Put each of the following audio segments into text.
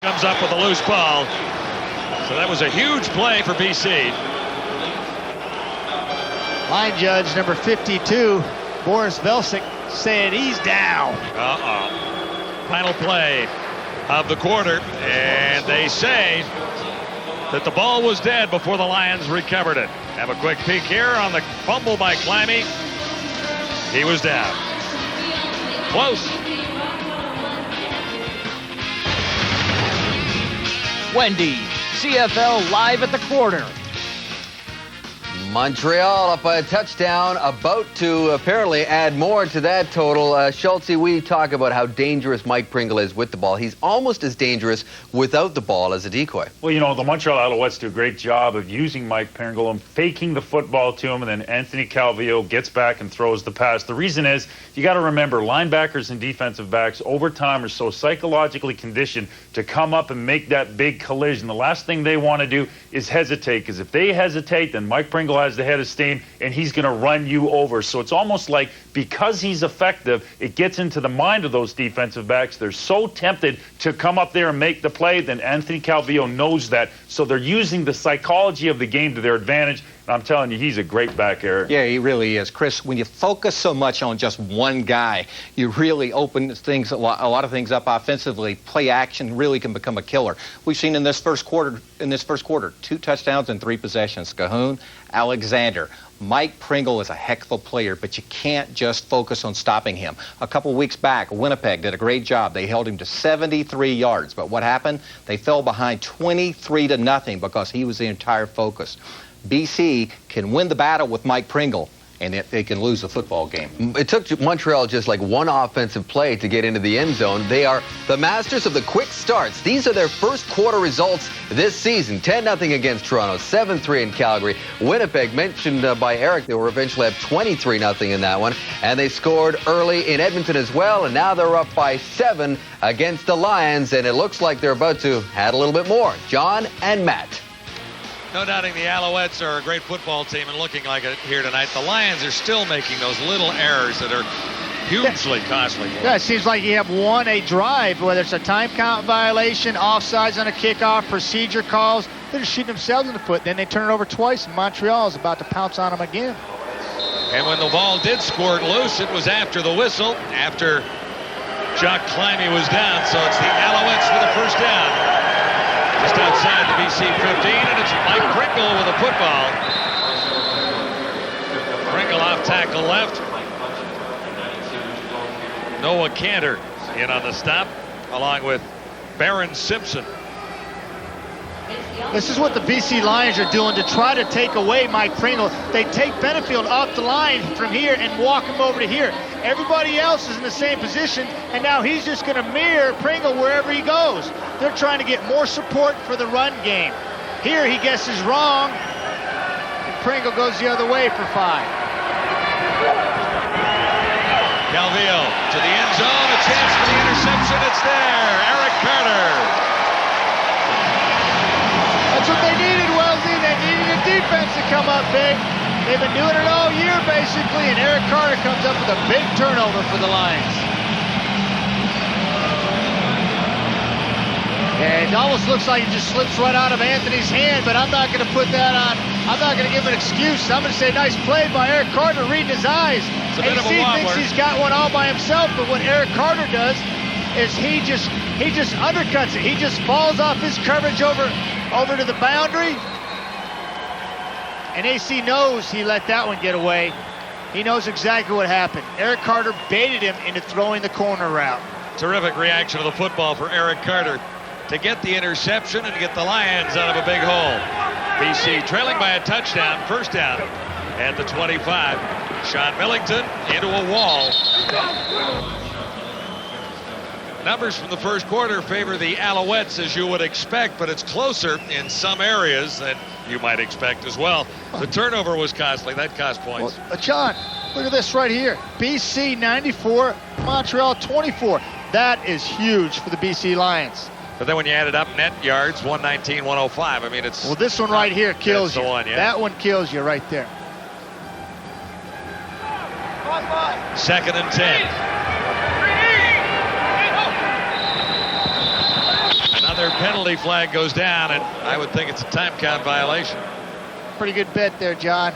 Comes up with a loose ball. So that was a huge play for BC. Line judge number 52, Boris Velsic, saying he's down. Final play of the quarter, and they say that the ball was dead before the Lions recovered it. Have a quick peek here on the fumble by Climby. He was down. Close. Wendy, CFL live at the quarter. Montreal up by a touchdown, about to apparently add more to that total. Schultze, we talk about how dangerous Mike Pringle is with the ball. He's almost as dangerous without the ball as a decoy. Well, you know, the Montreal Alouettes do a great job of using Mike Pringle and faking the football to him, and then Anthony Calvillo gets back and throws the pass. The reason is, you got to remember, linebackers and defensive backs over time are so psychologically conditioned to come up and make that big collision. The last thing they want to do is hesitate, because if they hesitate, then Mike Pringle has the head of steam and he's going to run you over. So it's almost like, because he's effective, it gets into the mind of those defensive backs. They're so tempted to come up there and make the play. Then Anthony Calvillo knows that, so they're using the psychology of the game to their advantage. And I'm telling you, he's a great back, Eric. Yeah, he really is. Chris, when you focus so much on just one guy, you really open things, a lot of things up offensively. Play action really can become a killer. We've seen in this first quarter, 2 touchdowns and 3 possessions. Cahoon, Alexander. Mike Pringle is a heck of a player, but you can't just focus on stopping him. A couple weeks back, Winnipeg did a great job. They held him to 73 yards. But what happened? They fell behind 23-0 because he was the entire focus. BC can win the battle with Mike Pringle, and they can lose the football game. It took Montreal just like one offensive play to get into the end zone. They are the masters of the quick starts. These are their first quarter results this season. 10-0 against Toronto, 7-3 in Calgary. Winnipeg, mentioned by Eric, they were eventually up 23-0 in that one. And they scored early in Edmonton as well, and now they're up by 7 against the Lions, and it looks like they're about to add a little bit more. John and Matt. No doubting the Alouettes are a great football team and looking like it here tonight. The Lions are still making those little errors that are hugely costly. Yeah, it seems like you have won a drive, whether it's a time count violation, offsides on a kickoff, procedure calls. They're just shooting themselves in the foot. Then they turn it over twice, and Montreal is about to pounce on them again. And when the ball did squirt loose, it was after the whistle, after Jock Climby was down. So it's the Alouettes for the first down. Just outside the BC 15, and it's Mike Pringle with a football. Pringle off tackle left. Noah Cantor in on the stop, along with Barron Simpson. This is what the BC Lions are doing to try to take away Mike Pringle. They take Benefield off the line from here and walk him over to here. Everybody else is in the same position, and now he's just going to mirror Pringle wherever he goes. They're trying to get more support for the run game. Here he guesses wrong, and Pringle goes the other way for 5. Calvillo to the end zone, a chance for the interception. It's there, Eric Carter. That's what they needed, Wellesley. They needed a defense to come up big. They've been doing it all year, basically, and Eric Carter comes up with a big turnover for the Lions. And it almost looks like it just slips right out of Anthony's hand, but I'm not going to put that on. I'm not going to give an excuse. I'm going to say nice play by Eric Carter, reading his eyes. It's a bit of a wobbler. Thinks he's got one all by himself, but what Eric Carter does is he just undercuts it. He just falls off his coverage over to the boundary. And AC knows he let that one get away. He knows exactly what happened. Eric Carter baited him into throwing the corner route. Terrific reaction to the football for Eric Carter to get the interception and get the Lions out of a big hole. BC trailing by a touchdown, first down at the 25. Sean Millington into a wall. Numbers from the first quarter favor the Alouettes, as you would expect, but it's closer in some areas than you might expect as well. The turnover was costly. That cost points. Well, John, look at this right here. BC 94, Montreal 24. That is huge for the BC Lions. But then when you add it up, net yards, 119, 105. I mean, it's... Well, this one right here kills you. One, yeah. That one kills you right there. 2nd and 10. Another penalty flag goes down, and I would think it's a time count violation. Pretty good bet there, John.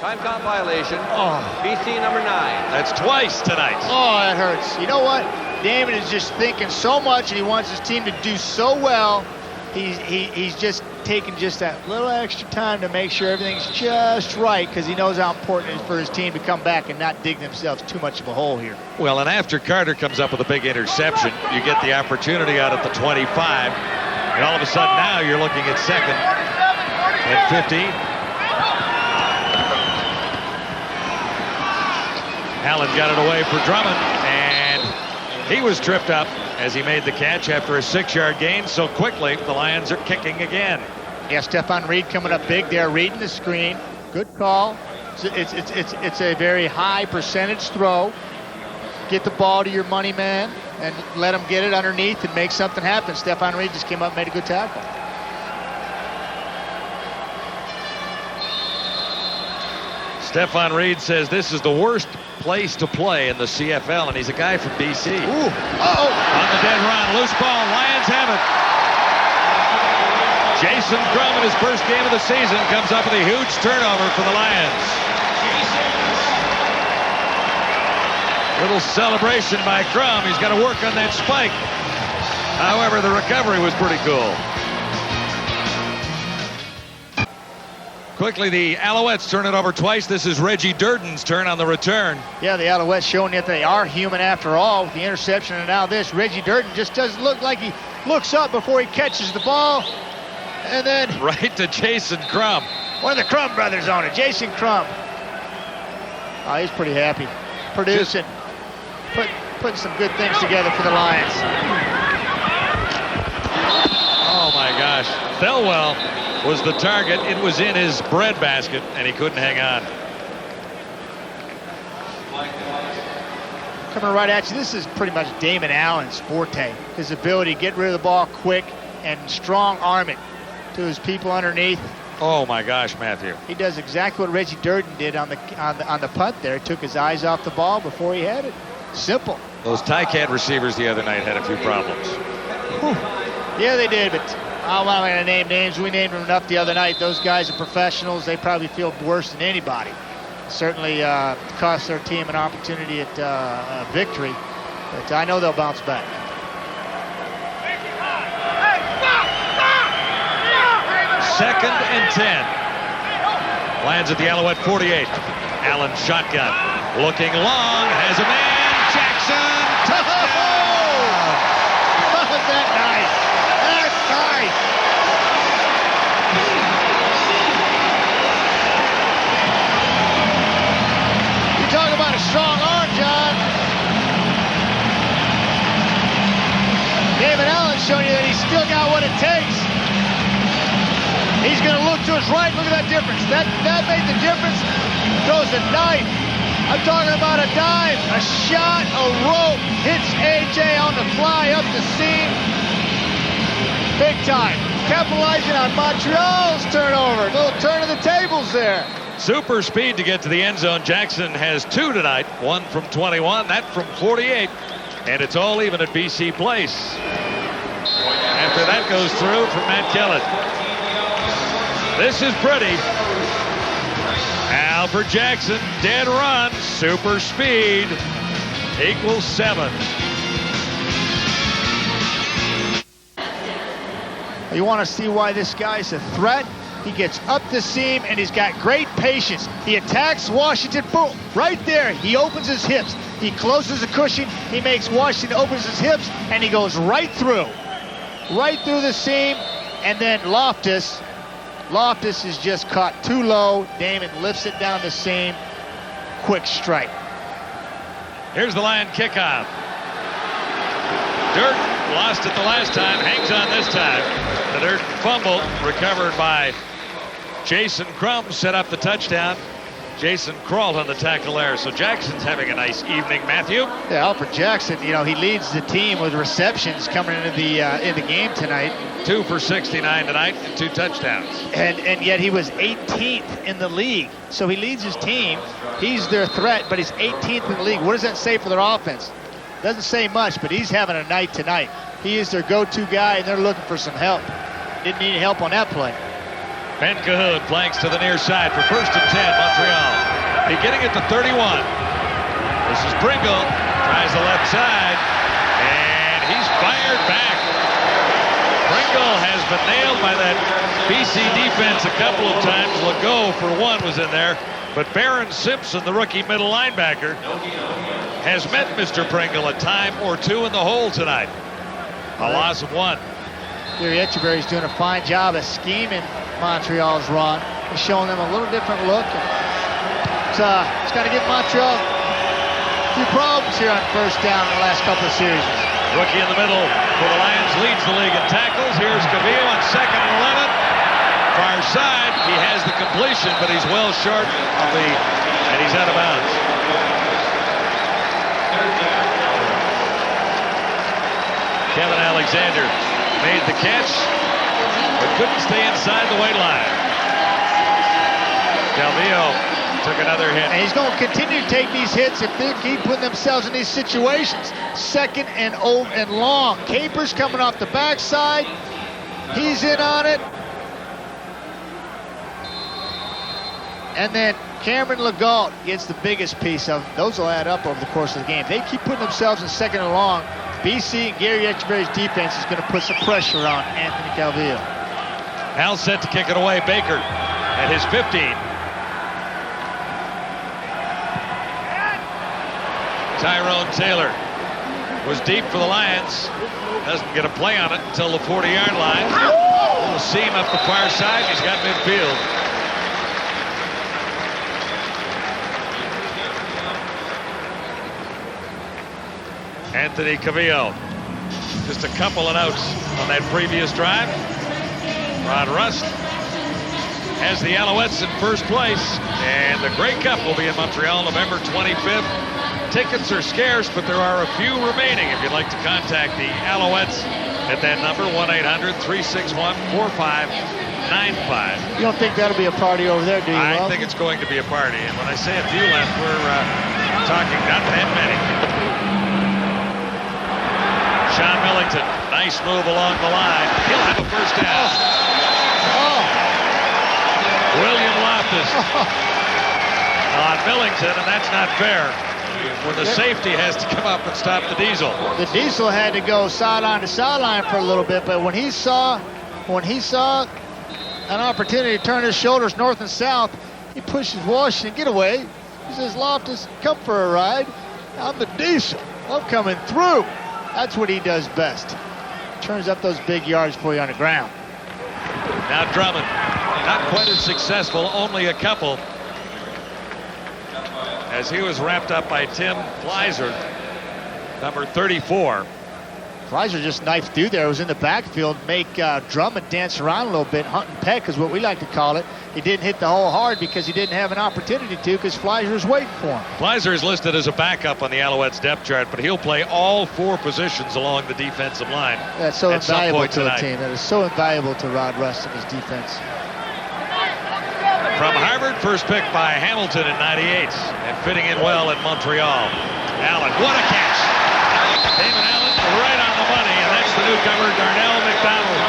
Time count violation. Oh. BC number 9. That's twice tonight. Oh, that hurts. You know what? Damon is just thinking so much, and he wants his team to do so well. He's just taking just that little extra time to make sure everything's just right, because he knows how important it is for his team to come back and not dig themselves too much of a hole here. Well, and after Carter comes up with a big interception, you get the opportunity out at the 25. And all of a sudden now you're looking at second and 15. Allen got it away for Drummond, and he was tripped up as he made the catch after a 6-yard gain so quickly. The Lions are kicking again. Yeah, Stephon Reed coming up big there, reading the screen. Good call. It's a very high percentage throw. Get the ball to your money man and let him get it underneath and make something happen. Stephon Reed just came up and made a good tackle. Stephon Reed says this is the worst place to play in the CFL, and he's a guy from BC. Ooh. Uh-oh. On the dead run, loose ball, Lions have it. Jason Crum in his first game of the season comes up with a huge turnover for the Lions. Little celebration by Crum. He's got to work on that spike. However, the recovery was pretty cool. Quickly, the Alouettes turn it over twice. This is Reggie Durden's turn on the return. Yeah, the Alouettes showing that they are human after all with the interception, and now this. Reggie Durden just doesn't look like he looks up before he catches the ball. And then right to Jason Crum. One of the Crum brothers on it, Jason Crum. Oh, he's pretty happy. Producing, putting some good things together for the Lions. Oh my gosh. Thelwell was the target. It was in his breadbasket, and he couldn't hang on. Coming right at you, this is pretty much Damon Allen's forte. His ability to get rid of the ball quick and strong arm it to his people underneath. Oh my gosh, Matthew. He does exactly what Reggie Durden did on the punt there. Took his eyes off the ball before he had it. Simple. Those Ticat receivers the other night had a few problems. Whew. Yeah, they did, but I'm not going to name names. We named them enough the other night. Those guys are professionals. They probably feel worse than anybody. Certainly cost their team an opportunity at victory, but I know they'll bounce back. Second and 10. Lions at the Alouette 48. Allen shotgun. Looking long. Has a man. Jackson. Touchdown. Oh, that's nice. That's nice. You talk about a strong arm, John. David Allen showing you that he's still got what it takes. He's going to look to his right. Look at that difference. That made the difference. Throws a knife. I'm talking about a dive, a shot, a rope. Hits AJ on the fly up the seam. Big time. Capitalizing on Montreal's turnover. Little turn of the tables there. Super speed to get to the end zone. Jackson has 2 tonight. 1 from 21, that from 48. And it's all even at BC Place. After that goes through from Matt Kellett. This is pretty. Albert Jackson, dead run, super speed, equals 7. You want to see why this guy's a threat? He gets up the seam and he's got great patience. He attacks Washington, boom, right there. He opens his hips. He closes the cushion. He makes Washington opens his hips and he goes right through the seam. And then Loftus is just caught too low. Damon lifts it down the seam. Quick strike. Here's the Lion kickoff. Durden lost it the last time, hangs on this time. The Durden fumble recovered by Jason Crum, set up the touchdown. Jason crawled on the tackle there. So Jackson's having a nice evening, Matthew. Yeah, Alfred Jackson, he leads the team with receptions coming into the game tonight. 2 for 69 tonight and 2 touchdowns. And yet he was 18th in the league. So he leads his team. He's their threat, but he's 18th in the league. What does that say for their offense? Doesn't say much, but he's having a night tonight. He is their go-to guy, and they're looking for some help. Didn't need help on that play. Ben Cahoon flanks to the near side for 1st and 10, Montreal. Beginning at the 31. This is Pringle, tries the left side, and he's fired back. Pringle has been nailed by that BC defense a couple of times. Legault, for one, was in there. But Barron Simpson, the rookie middle linebacker, has met Mr. Pringle a time or two in the hole tonight. A loss of 1. Gary Etcheberry's doing a fine job of scheming Montreal's run. He's showing them a little different look. It's got to give Montreal a few problems here on 1st down in the last couple of series. Rookie in the middle for the Lions, leads the league in tackles. Here's Cavillo on 2nd and 11. Far side, he has the completion, but he's well short of and he's out of bounds. Kevin Alexander made the catch, but couldn't stay inside the white line. Calvillo took another hit. And he's going to continue to take these hits if they keep putting themselves in these situations. 2nd and long. Capers coming off the backside. He's in on it. And then Cameron Legault gets the biggest piece of them. Those will add up over the course of the game. They keep putting themselves in 2nd and long. BC and Gary Etcheberry's defense is going to put some pressure on Anthony Calvillo. Al set to kick it away. Baker at his 15. Tyrone Taylor was deep for the Lions. Doesn't get a play on it until the 40-yard line. Little seam up the far side. He's got midfield. Anthony Cavillo. Just a couple of outs on that previous drive. Rod Rust has the Alouettes in 1st place, and the Grey Cup will be in Montreal November 25th. Tickets are scarce, but there are a few remaining. If you'd like to contact the Alouettes at that number, 1-800-361-4595. You don't think that'll be a party over there, do you, I Rob? think it's going to be a party, and when I say a few left, we're talking not that many. Sean Millington, nice move along the line. He'll have a 1st down. William Loftus on Millington, and that's not fair when the safety has to come up and stop the Diesel. The Diesel had to go sideline to sideline for a little bit, but when he saw an opportunity to turn his shoulders north and south, he pushes Washington, get away. He says, Loftus, come for a ride. I'm the Diesel. I'm coming through. That's what he does best. Turns up those big yards for you on the ground. Now Drummond, not quite as successful, only a couple, as he was wrapped up by Tim Fleiser, number 34. Fleiser just knifed through there. It was in the backfield, make Drummond dance around a little bit. Hunt and peck is what we like to call it. He didn't hit the hole hard because he didn't have an opportunity to, because Fleiser's waiting for him. Fleiser is listed as a backup on the Alouettes depth chart, but he'll play all 4 positions along the defensive line. That's so invaluable to the tonight. team. That is so invaluable to Rod Rust and his defense. From Harvard, first pick by Hamilton in '98, and fitting in well in Montreal. Allen, what a catch! Damon Allen right on the money, and that's the newcomer, Darnell McDonald.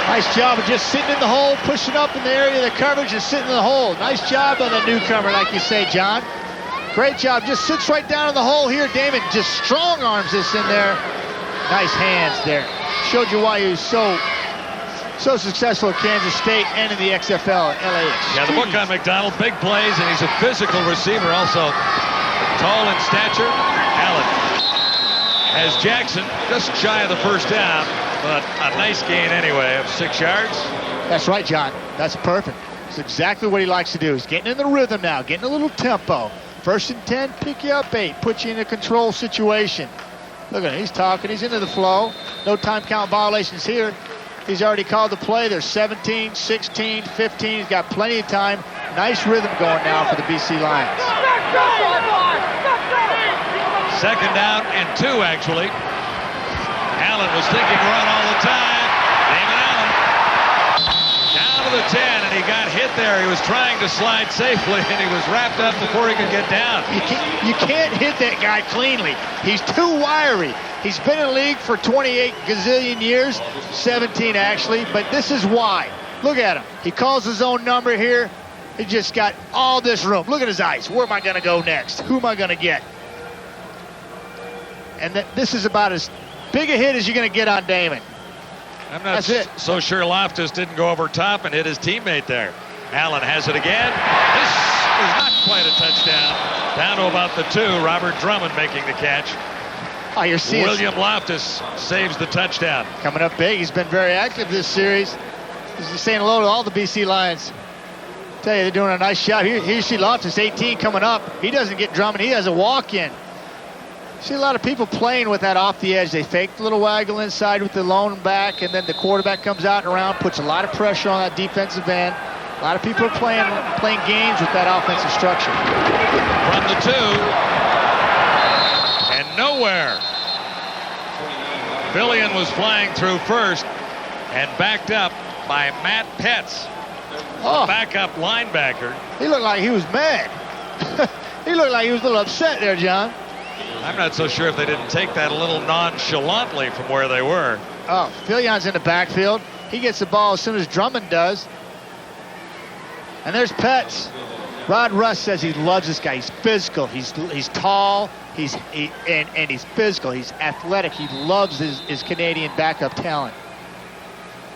Nice job of just sitting in the hole, pushing up in the area of the coverage and sitting in the hole. Nice job of the newcomer, like you say, John. Great job. Just sits right down in the hole here. Damon just strong arms this in there. Nice hands there. Showed you why he was so successful at Kansas State and in the XFL at LAX. Yeah, the book on McDonald, big plays, and he's a physical receiver, also tall in stature. Allen has Jackson just shy of the 1st down, but a nice gain anyway of 6 yards. That's right, John. That's perfect. That's exactly what he likes to do. He's getting in the rhythm now, getting a little tempo. 1st and 10, pick you up 8, put you in a control situation. Look at him, he's talking, he's into the flow. No time count violations here. He's already called the play. There's 17, 16, 15. He's got plenty of time. Nice rhythm going now for the BC Lions. 2nd down and 2, actually. Allen was thinking run all the time. Damon Allen down bottom of the 10, and he got hit there. He was trying to slide safely, and he was wrapped up before he could get down. You can't hit that guy cleanly. He's too wiry. He's been in the league for 28 gazillion years, 17 actually, but this is why. Look at him. He calls his own number here. He just got all this room. Look at his eyes. Where am I going to go next? Who am I going to get? And this is about as big a hit as you're going to get on Damon. I'm not so sure Loftus didn't go over top and hit his teammate there. Allen has it again. This is not quite a touchdown. Down to about the 2. Robert Drummond making the catch. Oh, you're seeing William Loftus saves the touchdown. Coming up big. He's been very active this series. He's saying hello to all the BC Lions. Tell you, they're doing a nice job. Here you see Loftus, 18, coming up. He doesn't get Drummond. He has a walk-in. See a lot of people playing with that off the edge. They fake the little waggle inside with the lone back, and then the quarterback comes out and around, puts a lot of pressure on that defensive end. A lot of people are playing games with that offensive structure. From the 2, and nowhere. Fillion was flying through first and backed up by Matt Petz, backup linebacker. He looked like he was mad. He looked like he was a little upset there, John. I'm not so sure if they didn't take that a little nonchalantly from where they were. Oh, Fillion's in the backfield. He gets the ball as soon as Drummond does. And there's Petz. Rod Russ says he loves this guy. He's physical. He's tall. He's physical. He's athletic. He loves his Canadian backup talent.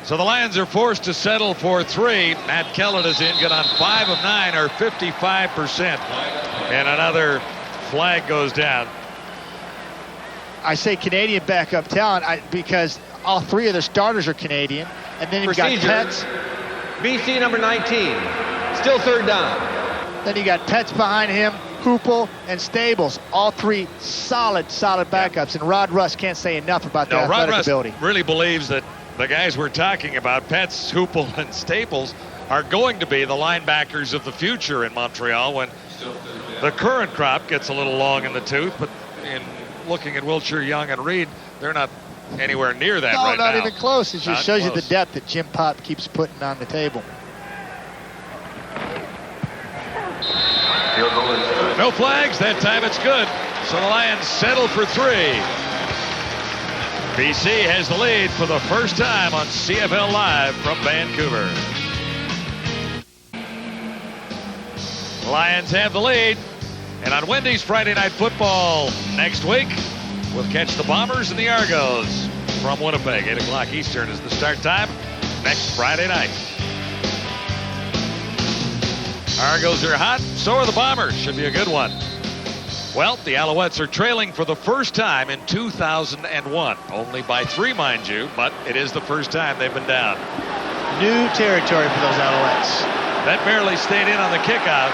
So the Lions are forced to settle for 3. Matt Kellett is in, good on 5 of 9, or 55%. And another flag goes down. I say Canadian backup talent because all 3 of their starters are Canadian. And then you've got Petz. BC number 19, still 3rd down. Then you got Petz behind him, Hoople, and Stables. All 3 solid backups. And Rod Russ can't say enough about their athletic ability. Rod Russ really believes that the guys we're talking about, Petz, Hoople, and Staples, are going to be the linebackers of the future in Montreal when the current crop gets a little long in the tooth. But in looking at Wilshire, Young, and Reed, they're not anywhere near that right now. No, not even close. It just Not shows close. you the depth that Jim Pop keeps putting on the table. No flags. That time it's good. So the Lions settle for 3. BC has the lead for the first time on CFL Live from Vancouver. Lions have the lead. And on Wendy's Friday Night Football next week, we'll catch the Bombers and the Argos from Winnipeg. 8 o'clock Eastern is the start time next Friday night. Argos are hot, so are the Bombers. Should be a good one. Well, the Alouettes are trailing for the first time in 2001. Only by 3, mind you, but it is the first time they've been down. New territory for those Alouettes. That barely stayed in on the kickoff.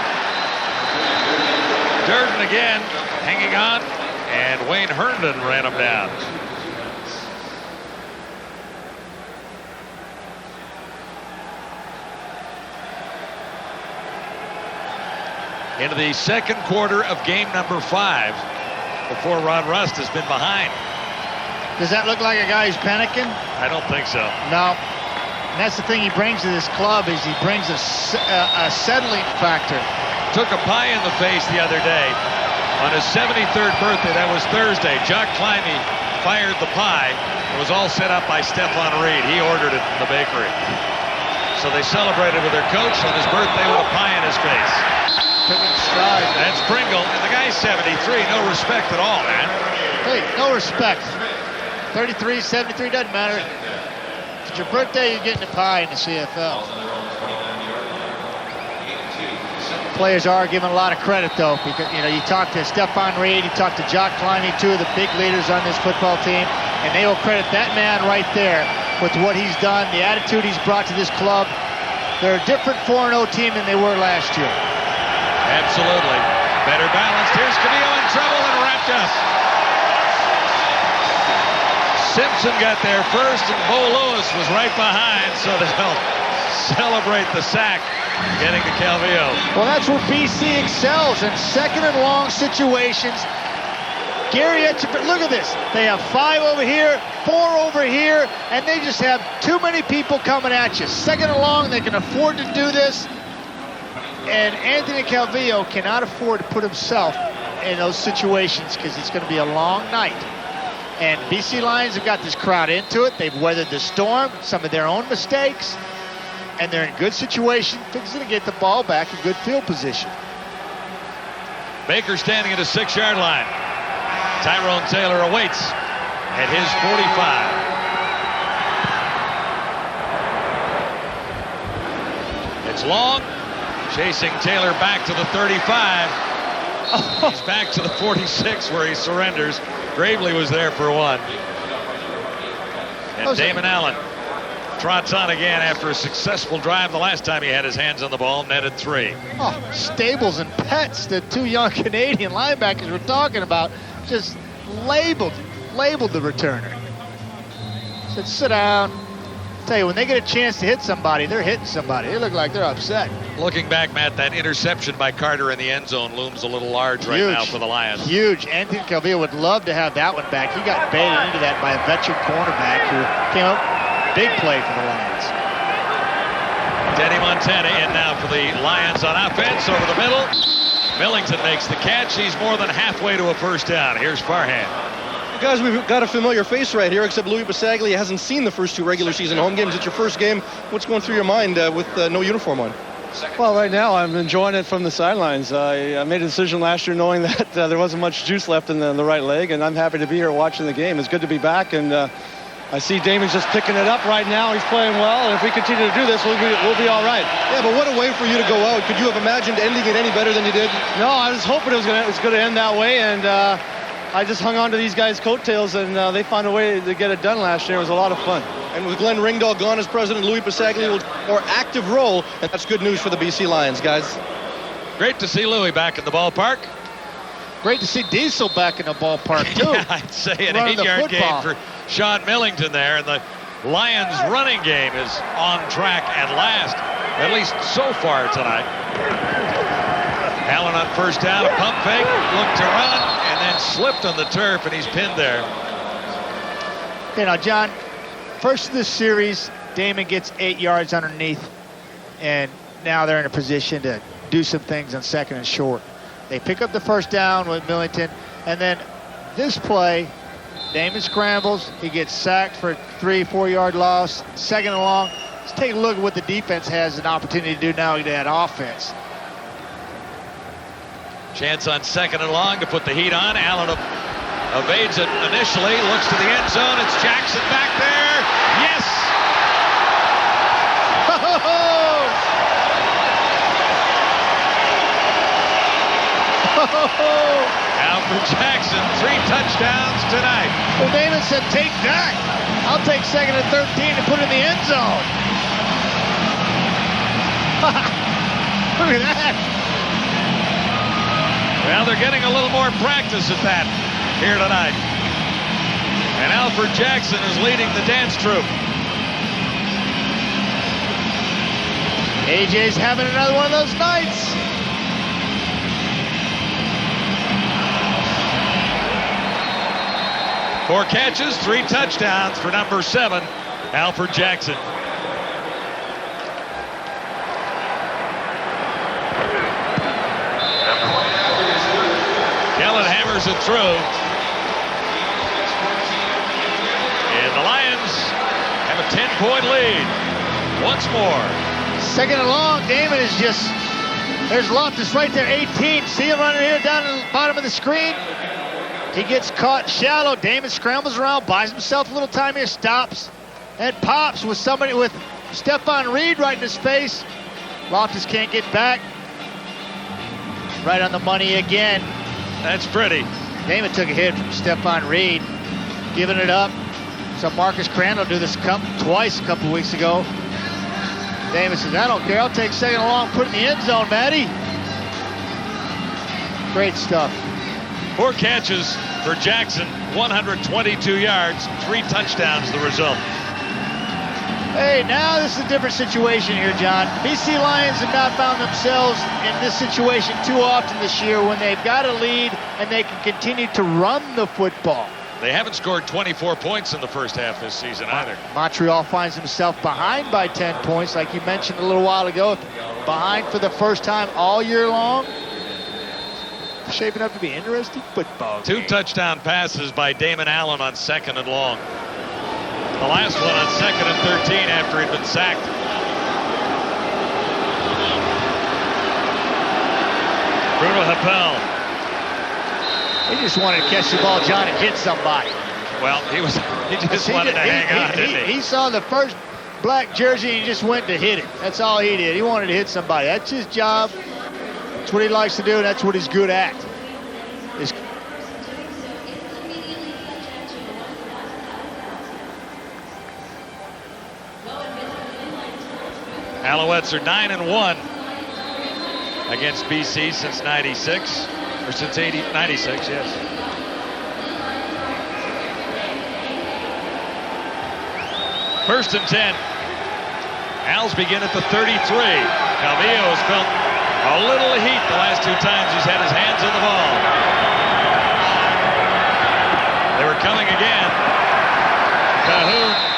Durden again, hanging on, and Wayne Herndon ran him down. Into the second quarter of game number 5 before Rod Rust has been behind. Does that look like a guy who's panicking? I don't think so. No. And that's the thing he brings to this club is he brings a settling factor. Took a pie in the face the other day on his 73rd birthday. That was Thursday. Jock Climby fired the pie. It was all set up by Stephon Reed. He ordered it from the bakery. So they celebrated with their coach on his birthday with a pie in his face. Took it in stride. That's Pringle, and the guy's 73. No respect at all, man. Hey, no respect. 33, 73, doesn't matter. If it's your birthday, you're getting a pie in the CFL. Players are given a lot of credit, though, because you talk to Stephon Reed, you talk to Jock Climby, 2 of the big leaders on this football team, and they will credit that man right there with what he's done, the attitude he's brought to this club. They're a different 4-0 team than they were last year. Absolutely. Better balanced. Here's Cadillo in trouble and wrapped up. Simpson got there first, and Bo Lewis was right behind, so they'll celebrate the sack, getting to Calvillo. Well, that's where BC excels in second and long situations. Gary, look at this. They have 5 over here, 4 over here, and they just have too many people coming at you. Second and long, they can afford to do this. And Anthony Calvillo cannot afford to put himself in those situations because it's going to be a long night. And BC Lions have got this crowd into it. They've weathered the storm, some of their own mistakes, and they're in good situation, fixing to get the ball back in good field position. Baker standing at the 6-yard line. Tyrone Taylor awaits at his 45. It's long. Chasing Taylor back to the 35. He's back to the 46 where he surrenders. Gravely was there for 1. And Damon Allen trots on again after a successful drive the last time he had his hands on the ball, netted 3. Oh, Stables and Petts, the 2 young Canadian linebackers we're talking about, just labeled the returner. Said, sit down. Tell you, when they get a chance to hit somebody, they're hitting somebody. They look like they're upset. Looking back, Matt, that interception by Carter in the end zone looms a little large right now for the Lions. Huge. Anthony Calvillo would love to have that one back. He got baited into that by a veteran cornerback who came up. Big play for the Lions. Denny Montana in now for the Lions on offense over the middle. Millington makes the catch. He's more than halfway to a first down. Here's Farhan. Guys, we've got a familiar face right here, except Louis Bisaglia hasn't seen the first 2 regular season home games. It's your first game. What's going through your mind with no uniform on? Well, right now I'm enjoying it from the sidelines. I made a decision last year knowing that there wasn't much juice left in the right leg, and I'm happy to be here watching the game. It's good to be back, and I see Damon's just picking it up right now. He's playing well, and if we continue to do this, we'll be all right. Yeah, but what a way for you to go out. Could you have imagined ending it any better than you did? No, I was hoping it was going to end that way, and I just hung on to these guys' coattails, and they found a way to get it done last year. It was a lot of fun. And with Glenn Ringdahl gone as president, Louis Bisaglia will take a more active role, and that's good news for the BC Lions, guys. Great to see Louis back in the ballpark. Great to see Diesel back in the ballpark, too. Yeah, I'd say an 8-yard gain for Sean Millington there, and the Lions' running game is on track at last, at least so far tonight. Allen on first down, a pump fake, looked to run, and then slipped on the turf, and he's pinned there. Okay, now, John, first of this series, Damon gets 8 yards underneath, and now they're in a position to do some things on second and short. They pick up the first down with Millington, and then this play, Damon scrambles, he gets sacked for a 3-4 yard loss, second and long. Let's take a look at what the defense has an opportunity to do now to that offense. Chance on second and long to put the heat on. Allen evades it initially, looks to the end zone. It's Jackson back there. Yes! Alfred Jackson, 3 touchdowns tonight. Well, Damon said, take that. I'll take second and 13 and put it in the end zone. Look at that. Well, they're getting a little more practice at that here tonight. And Alfred Jackson is leading the dance troupe. AJ's having another one of those nights. Four catches, 3 touchdowns for number 7, Alfred Jackson. Kellen hammers it through. And the Lions have a 10-point lead. Once more. Second and long, Damon is just, there's Loftus right there, 18. See him running here down at the bottom of the screen. He gets caught shallow. Damon scrambles around, buys himself a little time here, stops, and pops with somebody with Stephon Reed right in his face. Loftus can't get back. Right on the money again. That's pretty. Damon took a hit from Stephon Reed, giving it up. So Marcus Crandall do this twice a couple weeks ago. Damon says, I don't care. I'll take second and long, put it in the end zone, Matty. Great stuff. 4 catches for Jackson, 122 yards, 3 touchdowns the result. Hey, now this is a different situation here, John. BC Lions have not found themselves in this situation too often this year when they've got a lead and they can continue to run the football. They haven't scored 24 points in the first half this season either. Montreal finds himself behind by 10 points, like you mentioned a little while ago. Behind for the first time all year long. Shaping up to be interesting football game. 2 touchdown passes by Damon Allen on 2nd and long. The last one on 2nd and 13 after he'd been sacked. Bruno Happel. He just wanted to catch the ball, John, and hit somebody. Well, he just wanted to hang on, didn't he? He saw the first black jersey and he just went to hit it. That's all he did. He wanted to hit somebody. That's his job. That's what he likes to do, and that's what he's good at. Alouettes are 9-1 against BC since '96, or since '96, yes. First and 10. Als begin at the 33. Calvillo has felt a little heat the last 2 times he's had his hands on the ball. They were coming again. Cahoon.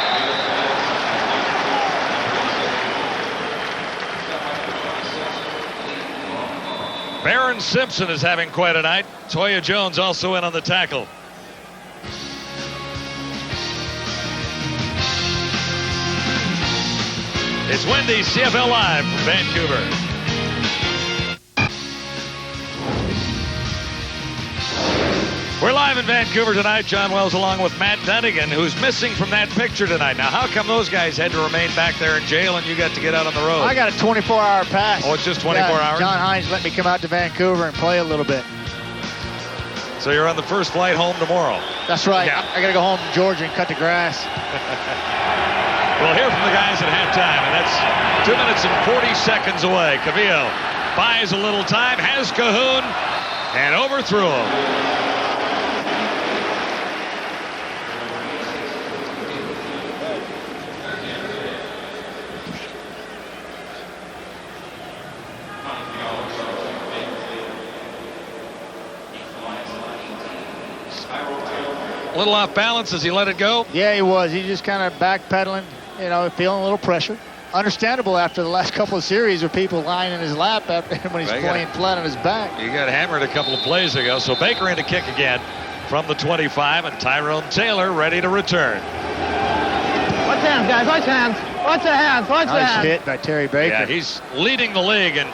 Baron Simpson is having quite a night. Toya Jones also in on the tackle. It's Wendy's CFL Live from Vancouver. We're live in Vancouver tonight. John Wells along with Matt Dunnigan, who's missing from that picture tonight. Now, how come those guys had to remain back there in jail and you got to get out on the road? I got a 24-hour pass. Oh, it's just 24 hours? John Hines let me come out to Vancouver and play a little bit. So you're on the first flight home tomorrow? That's right. Yeah. I got to go home to Georgia and cut the grass. We'll hear from the guys at halftime, and that's 2 minutes and 40 seconds away. Cavillo buys a little time, has Cahoon, and overthrew him. A little off balance as he let it go. Yeah, he was. He just kind of backpedaling, you know, feeling a little pressure. Understandable after the last couple of series of people lying in his lap after when he's playing flat on his back. He got hammered a couple of plays ago. So Baker in to kick again from the 25, and Tyrone Taylor ready to return. Watch hands, guys. Watch hands. Watch the hands. Watch the hands. Nice hit by Terry Baker. Yeah, he's leading the league in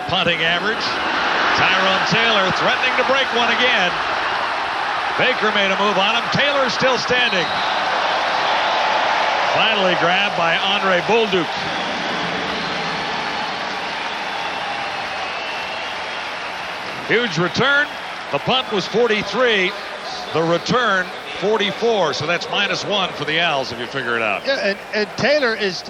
punting average. Tyrone Taylor threatening to break one again. Baker made a move on him. Taylor still standing. Finally grabbed by Andre Bolduc. Huge return. The punt was 43. The return 44. So that's -1 for the Owls if you figure it out. Yeah, and Taylor is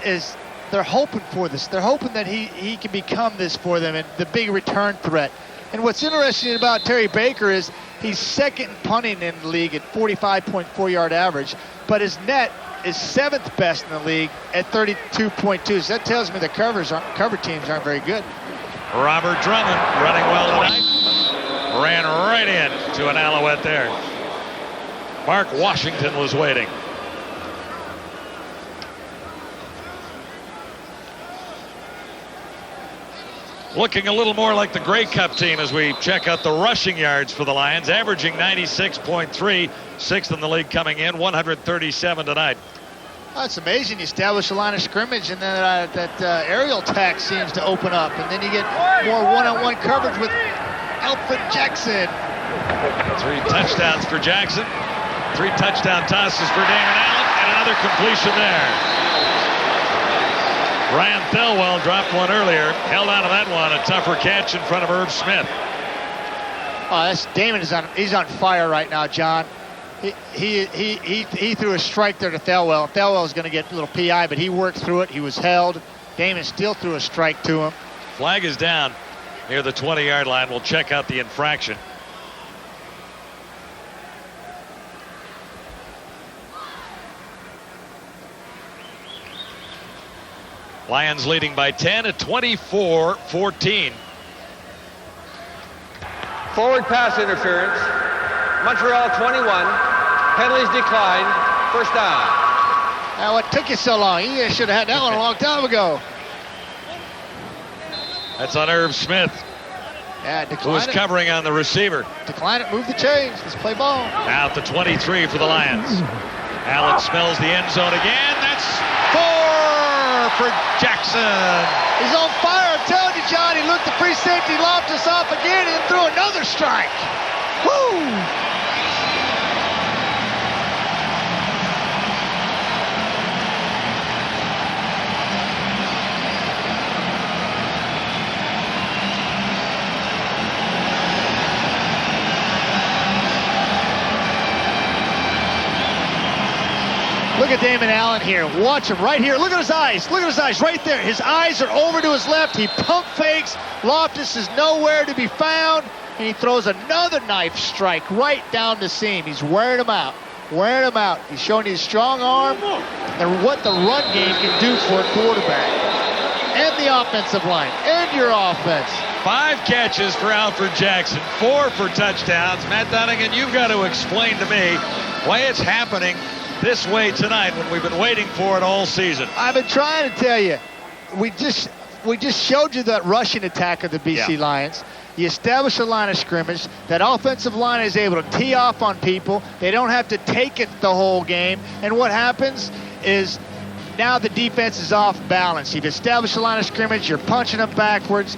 they're hoping for this. They're hoping that he can become this for them and the big return threat. And what's interesting about Terry Baker is he's second in punting in the league at 45.4 yard average, but his net is 7th best in the league at 32.2. So that tells me the cover teams aren't very good. Robert Drummond running well tonight. Ran right in to an Alouette there. Mark Washington was waiting. Looking a little more like the Grey Cup team as we check out the rushing yards for the Lions, averaging 96.3, 6th in the league coming in, 137 tonight. Oh, it's amazing. You establish a line of scrimmage, and then that aerial attack seems to open up, and then you get more one-on-one coverage with Alfred Jackson. 3 touchdowns for Jackson, 3 touchdown tosses for Damon Allen, and another completion there. Ryan Thelwell dropped one earlier, held on to that one, a tougher catch in front of Irv Smith. Oh, Damon he's on fire right now, John. He threw a strike there to Thelwell. Thelwell's going to get a little PI, but he worked through it. He was held. Damon still threw a strike to him. Flag is down near the 20-yard line. We'll check out the infraction. Lions leading by 10 at 24-14. Forward pass interference. Montreal 21. Penalties declined. First down. Now, what took you so long? You should have had that one a long time ago. That's on Irv Smith, Yeah, who decline was it. covering on the receiver. Decline it, move the chains. Let's play ball. Out to 23 for the Lions. Allen smells the end zone again. That's 4 for Jackson. He's on fire. I'm telling you, John. He looked the free safety, lopped us off again, and threw another strike. Woo! Look at Damon Allen here. Watch him right here. Look at his eyes. Look at his eyes right there. His eyes are over to his left. He pump fakes. Loftus is nowhere to be found. And he throws another knife strike right down the seam. He's wearing him out. Wearing him out. He's showing his strong arm and what the run game can do for a quarterback. And the offensive line. And your offense. 5 catches for Alfred Jackson, 4 for touchdowns. Matt Dunnigan, you've got to explain to me why it's happening this way tonight when we've been waiting for it all season. I've been trying to tell you. We just showed you that rushing attack of the BC Lions. You establish a line of scrimmage. That offensive line is able to tee off on people. They don't have to take it the whole game. And what happens is now the defense is off balance. You've established a line of scrimmage. You're punching them backwards.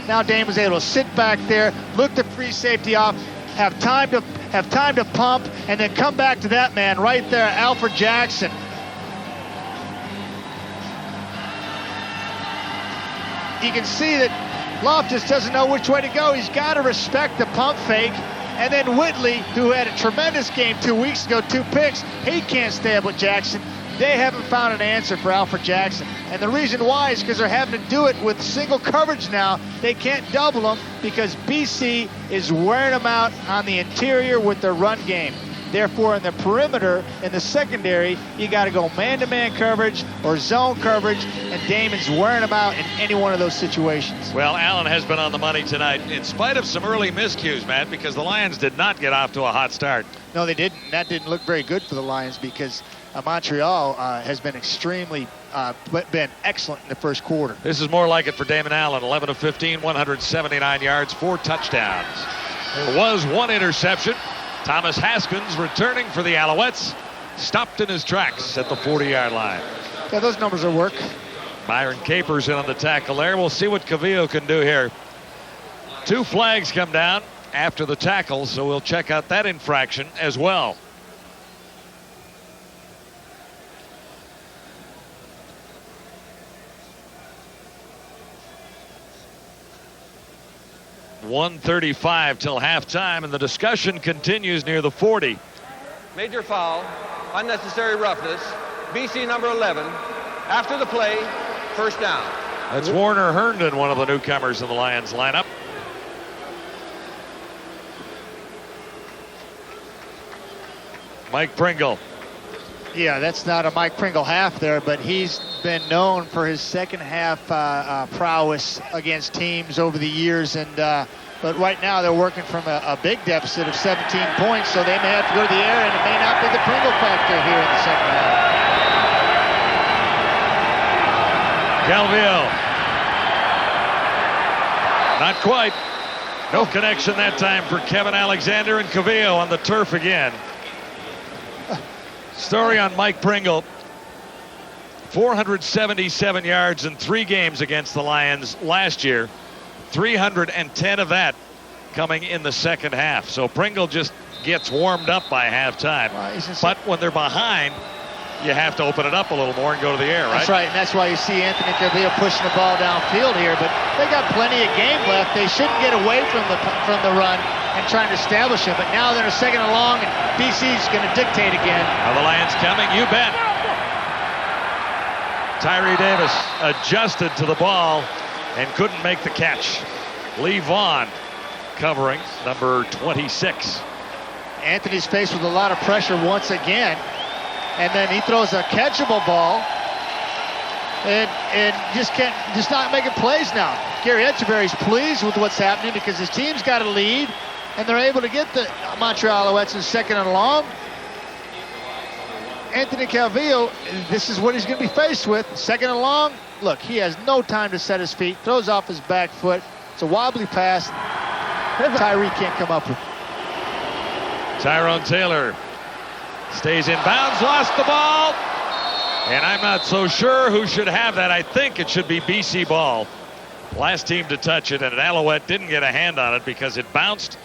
Now Damon's able to sit back there, look the free safety off, have time to pump, and then come back to that man right there, Alfred Jackson. You can see that Loftus doesn't know which way to go. He's got to respect the pump fake. And then Whitley, who had a tremendous game 2 weeks ago, 2 picks, he can't stay up with Jackson. They haven't found an answer for Alfred Jackson. And the reason why is because they're having to do it with single coverage now. They can't double them because BC is wearing them out on the interior with their run game. Therefore, in the perimeter, in the secondary, you got to go man-to-man coverage or zone coverage, and Damon's wearing them out in any one of those situations. Well, Allen has been on the money tonight in spite of some early miscues, Matt, because the Lions did not get off to a hot start. No, they didn't. That didn't look very good for the Lions because Montreal has been been excellent in the first quarter. This is more like it for Damon Allen. 11 of 15, 179 yards, 4 touchdowns. There was 1 interception. Thomas Haskins returning for the Alouettes, stopped in his tracks at the 40-yard line. Yeah, those numbers will work. Byron Capers in on the tackle there. We'll see what Cavillo can do here. 2 flags come down after the tackle, so we'll check out that infraction as well. .135 till halftime, and the discussion continues near the 40. Major foul, unnecessary roughness, BC number 11. After the play, first down. That's Warner Herndon, one of the newcomers in the Lions lineup. Mike Pringle. Yeah, that's not a Mike Pringle half there, but he's been known for his second half prowess against teams over the years. And but right now they're working from a big deficit of 17 points, so they may have to go to the air, and it may not be the Pringle factor here in the second half. Calvillo. Not quite. No connection that time for Kevin Alexander, and Cavillo on the turf again. Story on Mike Pringle. 477 yards in 3 games against the Lions last year. 310 of that coming in the second half. So Pringle just gets warmed up by halftime. But when they're behind, you have to open it up a little more and go to the air, right? That's right, and that's why you see Anthony Cavillo pushing the ball downfield here. But they got plenty of game left. They shouldn't get away from the run and trying to establish it. But now they're second and long, and BC's going to dictate again. Are the Lions coming? You bet. Tyree Davis adjusted to the ball and couldn't make the catch. Lee Vaughn covering, number 26. Anthony's faced with a lot of pressure once again. And then he throws a catchable ball. and just not making plays now. Gary Etcheverry's pleased with what's happening because his team's got a lead, and they're able to get the Montreal Alouettes in 2nd and long. Anthony Calvillo, this is what he's going to be faced with. 2nd and long. Look, he has no time to set his feet. Throws off his back foot. It's a wobbly pass. Tyree can't come up with it. Tyrone Taylor stays in bounds, lost the ball. And I'm not so sure who should have that. I think it should be BC ball. Last team to touch it, and an Alouette didn't get a hand on it because it bounced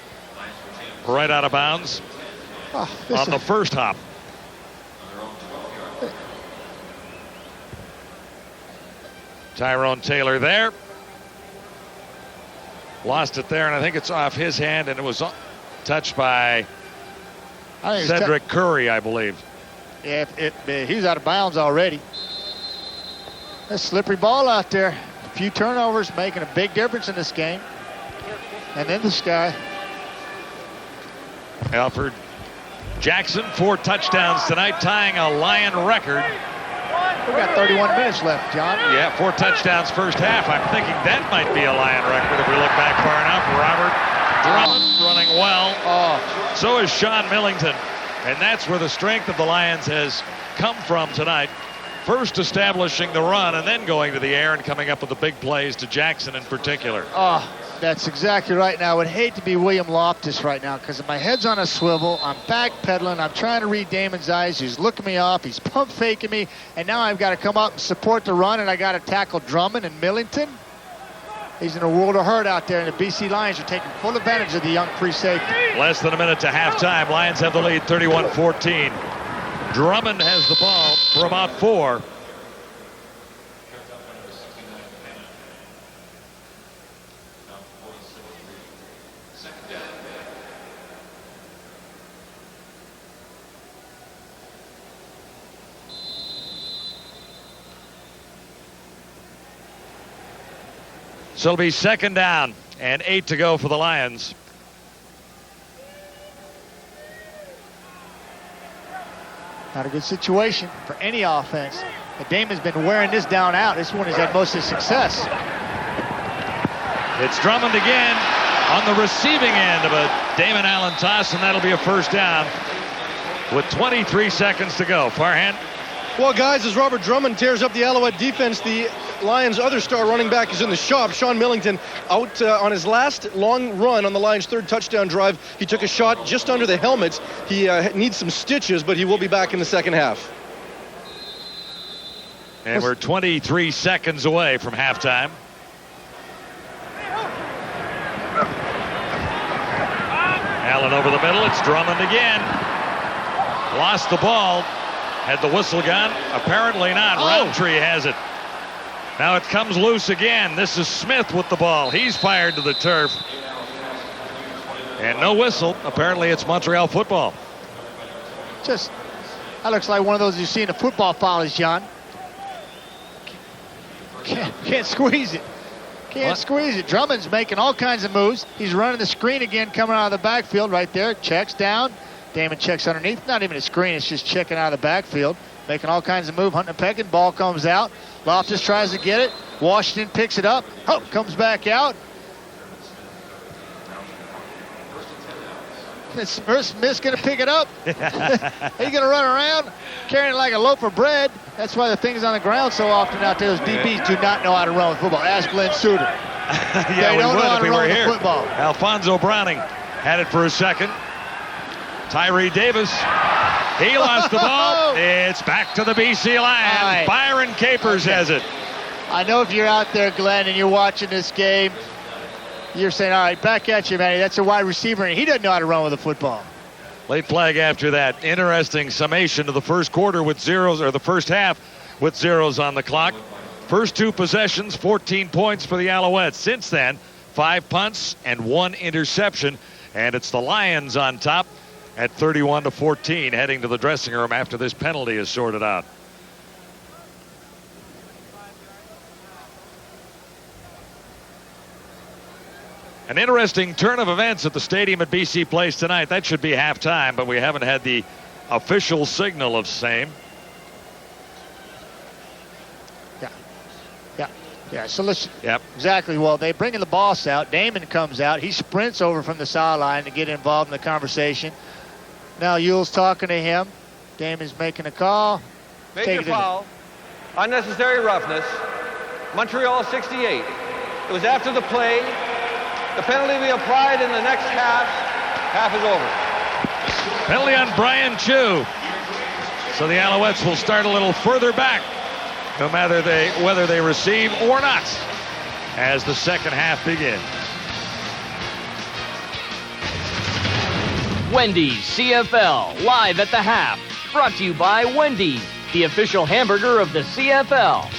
right out of bounds on the first hop. Tyrone Taylor there. Lost it there, and I think it's off his hand, and it was touched by Cedric Curry, I believe. Yeah, he's out of bounds already. A slippery ball out there. A few turnovers making a big difference in this game. And then this guy. Alfred Jackson, 4 touchdowns tonight, tying a Lion record. We've got 31 minutes left, John. Yeah, 4 touchdowns first half. I'm thinking that might be a Lion record if we look back far enough. Robert Drummond running well. So is Sean Millington. And that's where the strength of the Lions has come from tonight. First establishing the run and then going to the air and coming up with the big plays to Jackson in particular. That's exactly right. Now, I would hate to be William Loftus right now because my head's on a swivel. I'm backpedaling. I'm trying to read Damon's eyes. He's looking me off. He's pump faking me. And now I've got to come up and support the run, and I got to tackle Drummond and Millington. He's in a world of hurt out there, and the BC Lions are taking full advantage of the young free safety. Less than a minute to halftime. Lions have the lead 31-14. Drummond has the ball for about 4. So it'll be 2nd down and 8 to go for the Lions. Not a good situation for any offense. But Damon's been wearing this down out. This one has had most of his success. It's Drummond again on the receiving end of a Damon Allen toss, and that'll be a 1st down with 23 seconds to go. Farhan? Well, guys, as Robert Drummond tears up the Alouette defense, the Lions' other star running back is in the shop. Sean Millington out on his last long run on the Lions' 3rd touchdown drive. He took a shot just under the helmets. He needs some stitches, but he will be back in the 2nd half. And we're 23 seconds away from halftime. Allen over the middle. It's Drummond again. Lost the ball. Had the whistle gone? Apparently not. Roundtree has it. Now it comes loose again. This is Smith with the ball. He's fired to the turf. And no whistle. Apparently it's Montreal football. That looks like one of those you see in the football follies, John. Can't squeeze it. Can't squeeze it. Drummond's making all kinds of moves. He's running the screen again, coming out of the backfield right there. Checks down. Damon checks underneath. Not even a screen. It's just checking out of the backfield. Making all kinds of moves. Hunting and pecking. Ball comes out. Loftus tries to get it. Washington picks it up. Comes back out. Smith's going to pick it up. He's going to run around carrying it like a loaf of bread. That's why the thing's on the ground so often out there. Those DBs do not know how to run with football. Ask Glenn Suter. Yeah, we would if we were here. Football. Alfonso Browning had it for a second. Tyree Davis, he lost the ball. It's back to the BC Lions. Right. Byron Capers has it. I know if you're out there, Glenn, and you're watching this game, you're saying, all right, back at you, Manny. That's a wide receiver, and he doesn't know how to run with a football. Late flag after that. Interesting summation of the first quarter with zeros, or the first half with zeros on the clock. First 2 possessions, 14 points for the Alouettes. Since then, 5 punts and 1 interception, and it's the Lions on top at 31-14, heading to the dressing room after this penalty is sorted out. An interesting turn of events at the stadium at BC Place tonight. That should be halftime, but we haven't had the official signal of same. Yeah, Yeah, so let's. Yep. Exactly. Well, they bring in the boss out. Damon comes out. He sprints over from the sideline to get involved in the conversation. Now Yule's talking to him. Damon's making a call. Major foul. Unnecessary roughness. Montreal 68. It was after the play. The penalty will be applied in the next half. Half is over. Penalty on Brian Chu. So the Alouettes will start a little further back, no matter whether they receive or not, as the second half begins. Wendy's CFL live at the half. Brought to you by Wendy's, the official hamburger of the CFL.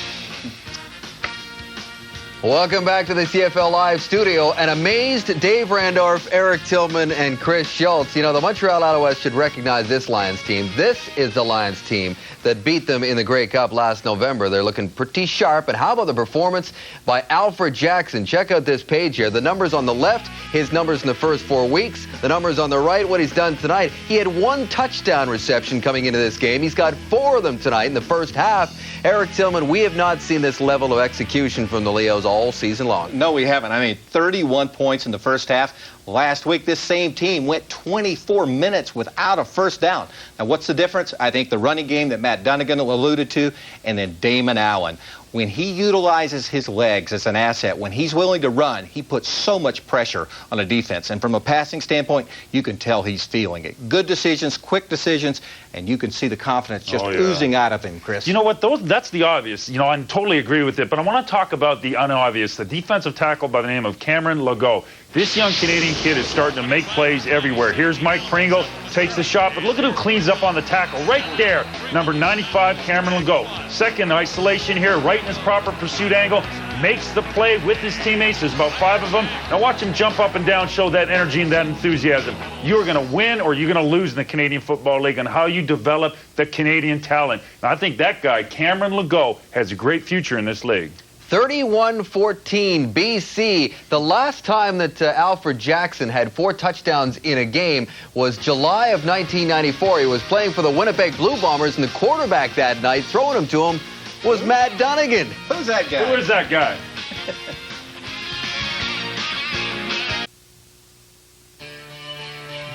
Welcome back to the CFL Live studio. An amazed Dave Randorf, Eric Tillman, and Chris Schultz. You know, the Montreal Alouettes should recognize this Lions team. This is the Lions team that beat them in the Grey Cup last November. They're looking pretty sharp. And how about the performance by Alfred Jackson? Check out this page here. The numbers on the left, his numbers in the first 4 weeks. The numbers on the right, what he's done tonight. He had 1 touchdown reception coming into this game. He's got 4 of them tonight in the first half. Eric Tillman, we have not seen this level of execution from the Leos all season long. No, we haven't. I mean, 31 points in the first half. Last week, this same team went 24 minutes without a first down. Now, what's the difference? I think the running game that Matt Dunnigan alluded to, and then Damon Allen. When he utilizes his legs as an asset, when he's willing to run, he puts so much pressure on a defense. And from a passing standpoint, you can tell he's feeling it. Good decisions, quick decisions, and you can see the confidence just oozing out of him, Chris. You know what? That's the obvious. You know, I totally agree with it. But I want to talk about the unobvious. The defensive tackle by the name of Cameron Legault. This young Canadian kid is starting to make plays everywhere. Here's Mike Pringle, takes the shot, but look at who cleans up on the tackle right there. Number 95, Cameron Legault. Second isolation here, right in his proper pursuit angle. Makes the play with his teammates. There's about 5 of them. Now watch him jump up and down, show that energy and that enthusiasm. You're going to win or you're going to lose in the Canadian Football League on how you develop the Canadian talent. Now, I think that guy, Cameron Legault, has a great future in this league. 31-14 BC. The last time that Alfred Jackson had 4 touchdowns in a game was July of 1994. He was playing for the Winnipeg Blue Bombers, and the quarterback that night, throwing him to him, was Matt Dunnigan. Who's that guy? Who is that guy?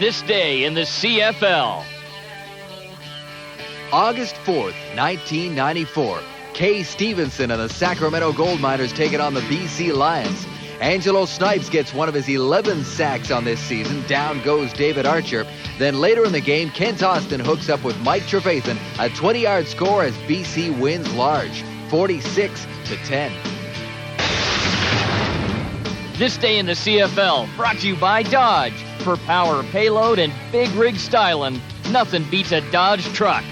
This day in the CFL. August 4th, 1994. Kay Stevenson and the Sacramento Gold Miners take it on the BC Lions. Angelo Snipes gets one of his 11 sacks on this season. Down goes David Archer. Then later in the game, Kent Austin hooks up with Mike Trevathan. A 20-yard score as BC wins large, 46-10. This day in the CFL, brought to you by Dodge. For power, payload, and big rig styling, nothing beats a Dodge truck.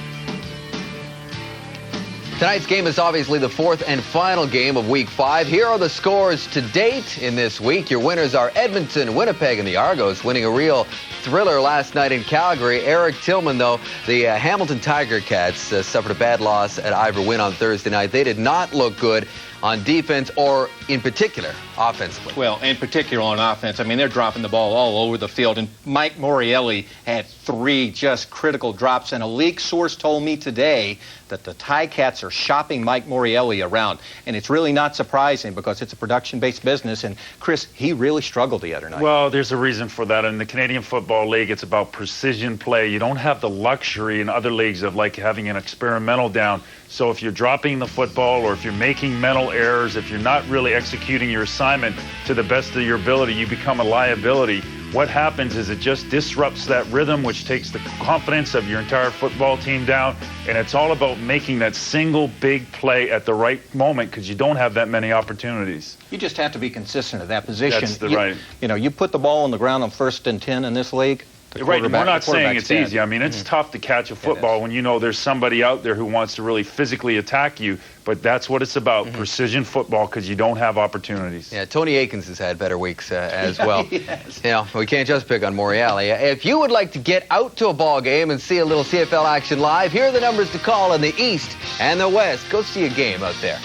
Tonight's game is obviously the 4th and final game of Week 5. Here are the scores to date in this week. Your winners are Edmonton, Winnipeg, and the Argos, winning a real thriller last night in Calgary. Eric Tillman, though, the Hamilton Tiger Cats suffered a bad loss at Ivor Wynne on Thursday night. They did not look good on defense or, in particular, offensively. Well, in particular on offense, I mean, they're dropping the ball all over the field. And Mike Morreale had 3 just critical drops. And a league source told me today that the Ticats are shopping Mike Morreale around. And it's really not surprising because it's a production-based business. And, Chris, he really struggled the other night. Well, there's a reason for that. In the Canadian Football League, it's about precision play. You don't have the luxury in other leagues of, like, having an experimental down. So if you're dropping the football or if you're making mental errors, if you're not really executing your assignment to the best of your ability, you become a liability. What happens is it just disrupts that rhythm, which takes the confidence of your entire football team down. And it's all about making that single big play at the right moment because you don't have that many opportunities. You just have to be consistent at that position. That's right. You know, you put the ball on the ground on 1st and 10 in this league. Right, we're not saying it's easy. I mean, it's tough to catch a football when you know there's somebody out there who wants to really physically attack you, but that's what it's about, precision football, because you don't have opportunities. Yeah, Tony Akins has had better weeks as well. Yes. You know, we can't just pick on Morreale. If you would like to get out to a ball game and see a little CFL action live, here are the numbers to call in the East and the West. Go see a game out there.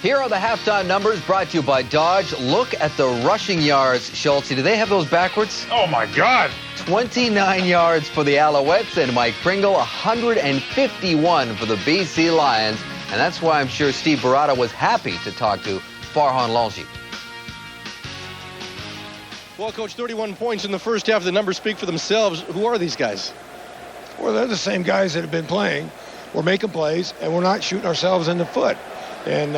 Here are the halftime numbers brought to you by Dodge. Look at the rushing yards, Schultz. Do they have those backwards? Oh, my God. 29 yards for the Alouettes, and Mike Pringle, 151 for the BC Lions. And that's why I'm sure Steve Barada was happy to talk to Farhan Lalji. Well, Coach, 31 points in the first half. The numbers speak for themselves. Who are these guys? Well, they're the same guys that have been playing. We're making plays, and we're not shooting ourselves in the foot. And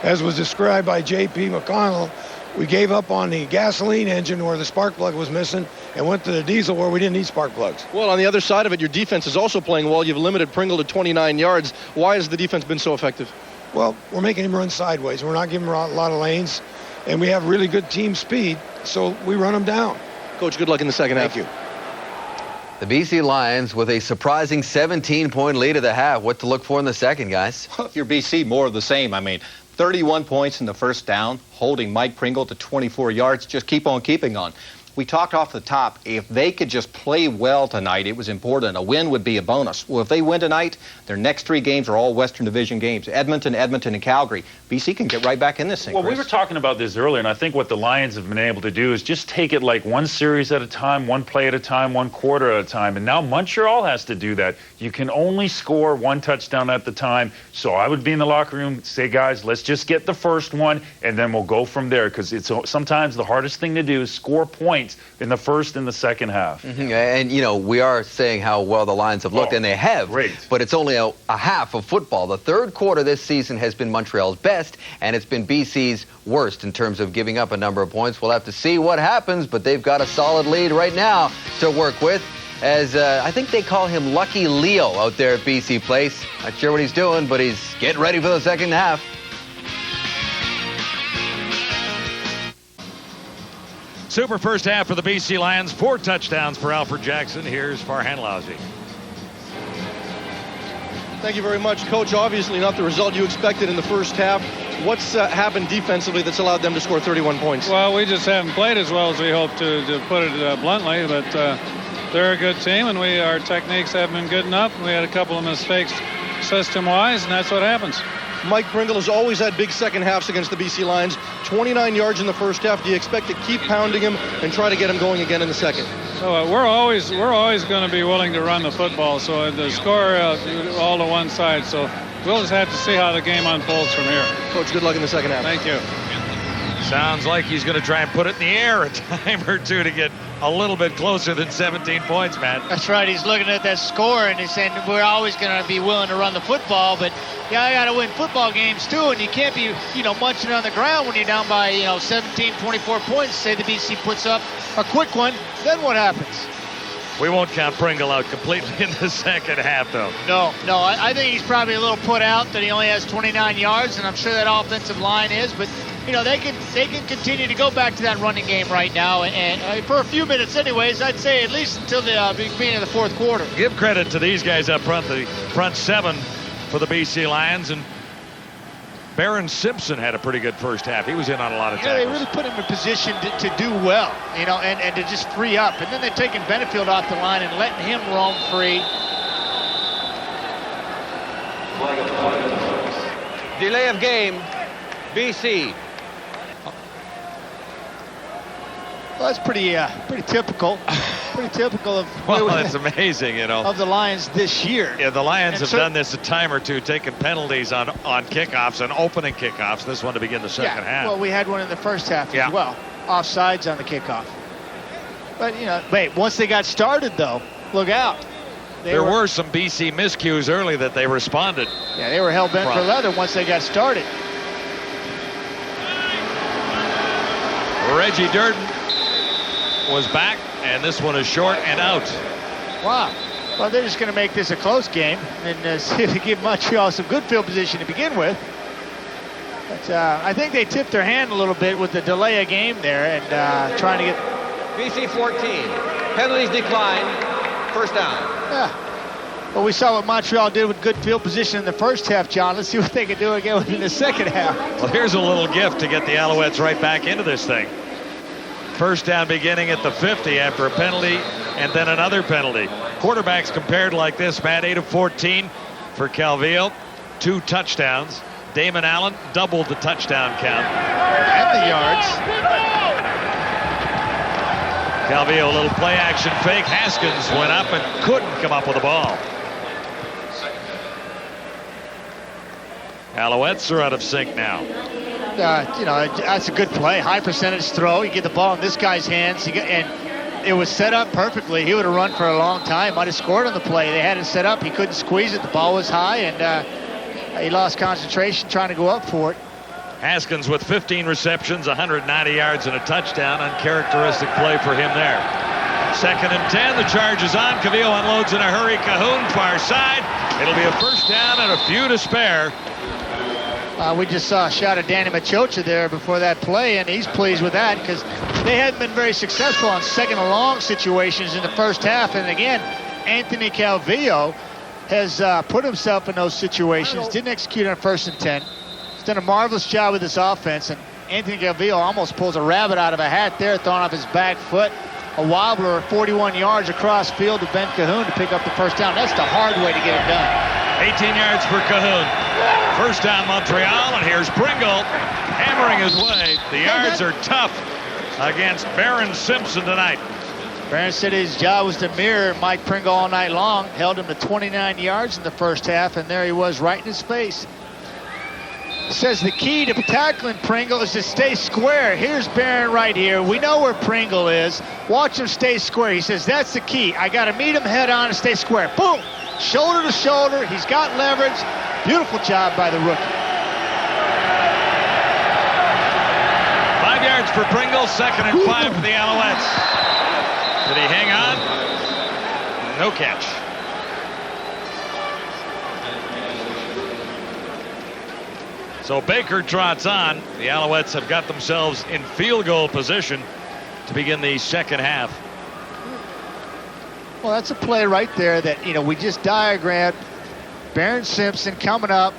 as was described by J.P. McConnell, we gave up on the gasoline engine where the spark plug was missing and went to the diesel where we didn't need spark plugs. Well, on the other side of it, your defense is also playing well. You've limited Pringle to 29 yards. Why has the defense been so effective? Well, we're making him run sideways. We're not giving him a lot of lanes, and we have really good team speed, so we run him down. Coach, good luck in the second half. Thank you. The BC Lions with a surprising 17-point lead at the half. What to look for in the second, guys? If you're BC, more of the same. I mean, 31 points in the first down, holding Mike Pringle to 24 yards. Just keep on keeping on. We talked off the top, if they could just play well tonight, it was important. A win would be a bonus. Well, if they win tonight, their next 3 games are all Western Division games. Edmonton, and Calgary. BC can get right back in this thing, Well, Chris. we were talking about this earlier, and I think what the Lions have been able to do is just take it like one series at a time, one play at a time, one quarter at a time. And now Montreal has to do that. You can only score 1 touchdown at the time. So I would be in the locker room, say, guys, let's just get the first one, and then we'll go from there. Because it's sometimes the hardest thing to do is score points in the first and the second half. And, you know, we are saying how well the Lions have looked, and they have. Great. But it's only a half of football. The third quarter this season has been Montreal's best, and it's been BC's worst in terms of giving up a number of points. We'll have to see what happens, but they've got a solid lead right now to work with. As I think they call him Lucky Leo out there at BC Place. Not sure what he's doing, but he's getting ready for the second half. Super first half for the BC Lions. 4 touchdowns for Alfred Jackson. Here's Farhan Lalji. Thank you very much, Coach. Obviously not the result you expected in the first half. What's happened defensively that's allowed them to score 31 points? Well, we just haven't played as well as we hoped to put it bluntly, but they're a good team, and our techniques haven't been good enough. We had a couple of mistakes system-wise, and that's what happens. Mike Pringle has always had big second halves against the BC Lions. 29 yards in the first half. Do you expect to keep pounding him and try to get him going again in the second? So we're always going to be willing to run the football. So the score all to one side. So we'll just have to see how the game unfolds from here. Coach, good luck in the second half. Thank you. Sounds like he's going to try and put it in the air a time or two to get a little bit closer than 17 points, Matt. That's right. He's looking at that score and he's saying we're always going to be willing to run the football, but yeah, I got to win football games too, and you can't be, munching on the ground when you're down by, 17, 24 points. Say the BC puts up a quick one, then what happens? We won't count Pringle out completely in the second half, though. No, I think he's probably a little put out that he only has 29 yards, and I'm sure that offensive line is, but they can continue to go back to that running game right now, and for a few minutes anyways, I'd say at least until the beginning of the fourth quarter. Give credit to these guys up front, the front 7 for the BC Lions, and Barron Simpson had a pretty good first half. He was in on a lot of tackles. Yeah, they really put him in position to do well, and to just free up. And then they're taking Benefield off the line and letting him roam free. Delay of game, BC. Well, that's pretty typical. Pretty typical of well, it's amazing, of the Lions this year. Yeah, the Lions have done this a time or two, taking penalties on kickoffs and opening kickoffs. This one to begin the second half. Well, we had one in the first half as well. Offsides on the kickoff. But once they got started, though, look out. There were some BC miscues early that they responded. Yeah, they were hell-bent for leather once they got started. Reggie Durden was back, and this one is short and out. Wow. Well, they're just going to make this a close game and see if they give Montreal some good field position to begin with. But I think they tipped their hand a little bit with the delay of game there and trying to get... BC 14. Penalties decline. First down. Yeah. Well, we saw what Montreal did with good field position in the first half, John. Let's see what they can do again in the second half. Well, here's a little gift to get the Alouettes right back into this thing. First down beginning at the 50 after a penalty and then another penalty. Quarterbacks compared like this, Matt, 8 of 14 for Calvillo, 2 touchdowns. Damon Allen doubled the touchdown count. And the yards. Calvillo, a little play action fake. Haskins went up and couldn't come up with the ball. Alouettes are out of sync now. You know, that's a good play. High percentage throw. You get the ball in this guy's hands. And it was set up perfectly. He would have run for a long time. Might have scored on the play. They had it set up. He couldn't squeeze it. The ball was high, and he lost concentration trying to go up for it. Haskins with 15 receptions, 190 yards, and a touchdown. Uncharacteristic play for him there. 2nd and 10. The charge is on. Calvillo unloads in a hurry. Cahoon, far side. It'll be a first down and a few to spare. We just saw a shot of Danny Machocha there before that play, and he's pleased with that because they hadn't been very successful on 2nd and long situations in the first half. And again, Anthony Calvillo has put himself in those situations, didn't execute on 1st and 10. He's done a marvelous job with this offense, and Anthony Calvillo almost pulls a rabbit out of a hat there, throwing off his back foot. A wobbler of 41 yards across field to Ben Cahoon to pick up the first down. That's the hard way to get it done. 18 yards for Cahoon. First down Montreal, and here's Pringle hammering his way. The yards are tough against Barron Simpson tonight. Barron said his job was to mirror Mike Pringle all night long. Held him to 29 yards in the first half, and there he was right in his face. Says the key to tackling Pringle is to stay square. Here's Barron right here. We know where Pringle is. Watch him stay square. He says that's the key. I got to meet him head on and stay square. Boom! Shoulder to shoulder. He's got leverage. Beautiful job by the rookie. 5 yards for Pringle. 2nd and 5 for the Alouettes. Did he hang on? No catch. So Baker trots on. The Alouettes have got themselves in field goal position to begin the second half. Well, that's a play right there that, you know, we just diagrammed. Barron Simpson coming up.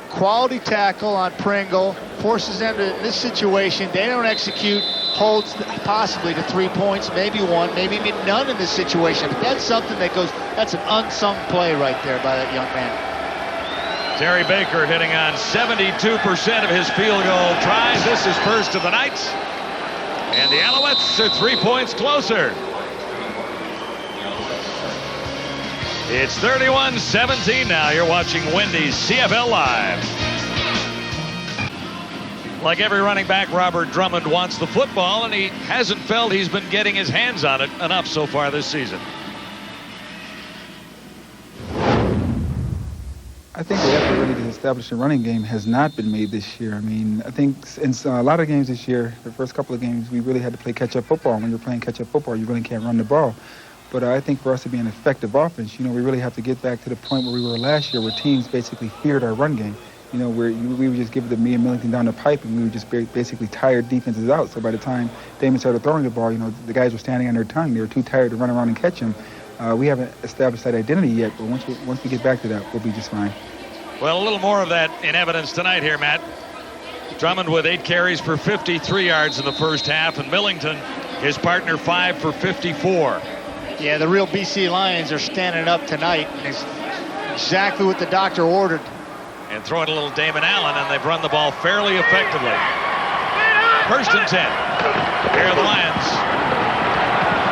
Quality tackle on Pringle. Forces them to, in this situation, they don't execute. Holds possibly to 3 points, maybe 1, maybe none in this situation. But that's something that goes, that's an unsung play right there by that young man. Terry Baker hitting on 72% of his field goal tries. This is first of the night. And the Alouettes are 3 points closer. It's 31-17 now. You're watching Wendy's CFL Live. Like every running back, Robert Drummond wants the football, and he hasn't felt he's been getting his hands on it enough so far this season. I think the effort really to establish a running game has not been made this year. I mean, I think in a lot of games this year, the first couple of games, we really had to play catch-up football. When you're playing catch-up football, you really can't run the ball. But I think for us to be an effective offense, you know, we really have to get back to the point where we were last year, where teams basically feared our run game. You know, where we would just give me and Millington down the pipe, and we would just basically tire defenses out. So by the time Damon started throwing the ball, you know, the guys were standing on their tongue. They were too tired to run around and catch him. We haven't established that identity yet, but once we get back to that, we'll be just fine. Well, a little more of that in evidence tonight here, Matt. Drummond with 8 carries for 53 yards in the first half, and Millington, his partner, 5 for 54. Yeah, the real BC Lions are standing up tonight. It's exactly what the doctor ordered. And throwing a little Damon Allen, and they've run the ball fairly effectively. First and 10. Here are the Lions.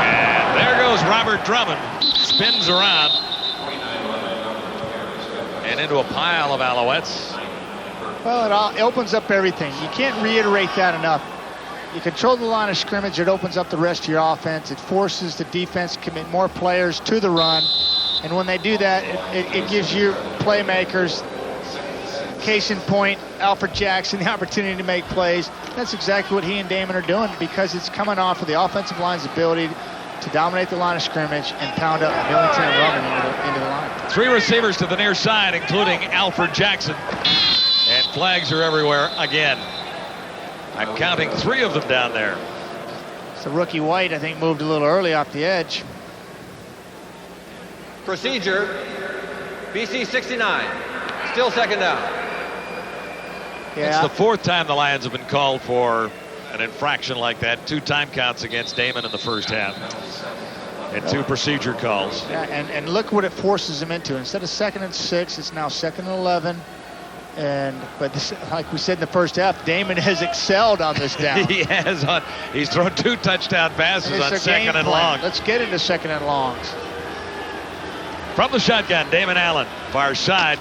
And there goes Robert Drummond. Spins around. And into a pile of Alouettes. Well, it opens up everything. You can't reiterate that enough. You control the line of scrimmage, it opens up the rest of your offense. It forces the defense to commit more players to the run. And when they do that, it gives you playmakers, case in point, Alfred Jackson, the opportunity to make plays. That's exactly what he and Damon are doing, because it's coming off of the offensive line's ability to dominate the line of scrimmage and pound up Millington and Drummond into the line. 3 receivers to the near side, including Alfred Jackson. And flags are everywhere again. I'm counting 3 of them down there. So rookie White, I think, moved a little early off the edge. Procedure, BC 69, still second down. Yeah. It's the 4th time the Lions have been called for an infraction like that. 2 time counts against Damon in the first half. And 2 procedure calls. Yeah, and look what it forces him into. Instead of 2nd and 6, it's now 2nd and 11. But this, like we said in the first half, Damon has excelled on this down. He has. He's thrown 2 touchdown passes on second and long. Let's get into second and longs. From the shotgun, Damon Allen, far side,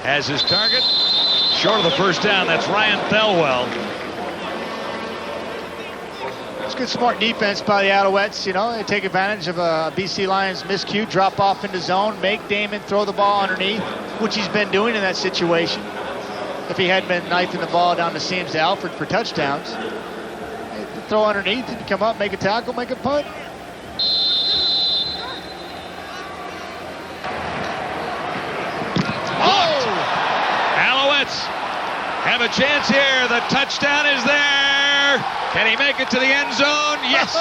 has his target. Short of the first down, that's Ryan Thelwell. It's good, smart defense by the Alouettes. You know, they take advantage of a BC Lions miscue, drop off into zone, make Damon throw the ball underneath, which he's been doing in that situation. If he hadn't been knifing the ball down the seams to Alfred for touchdowns, throw underneath and come up, make a tackle, make a punt. Alouettes have a chance here. The touchdown is there. Can he make it to the end zone? Yes.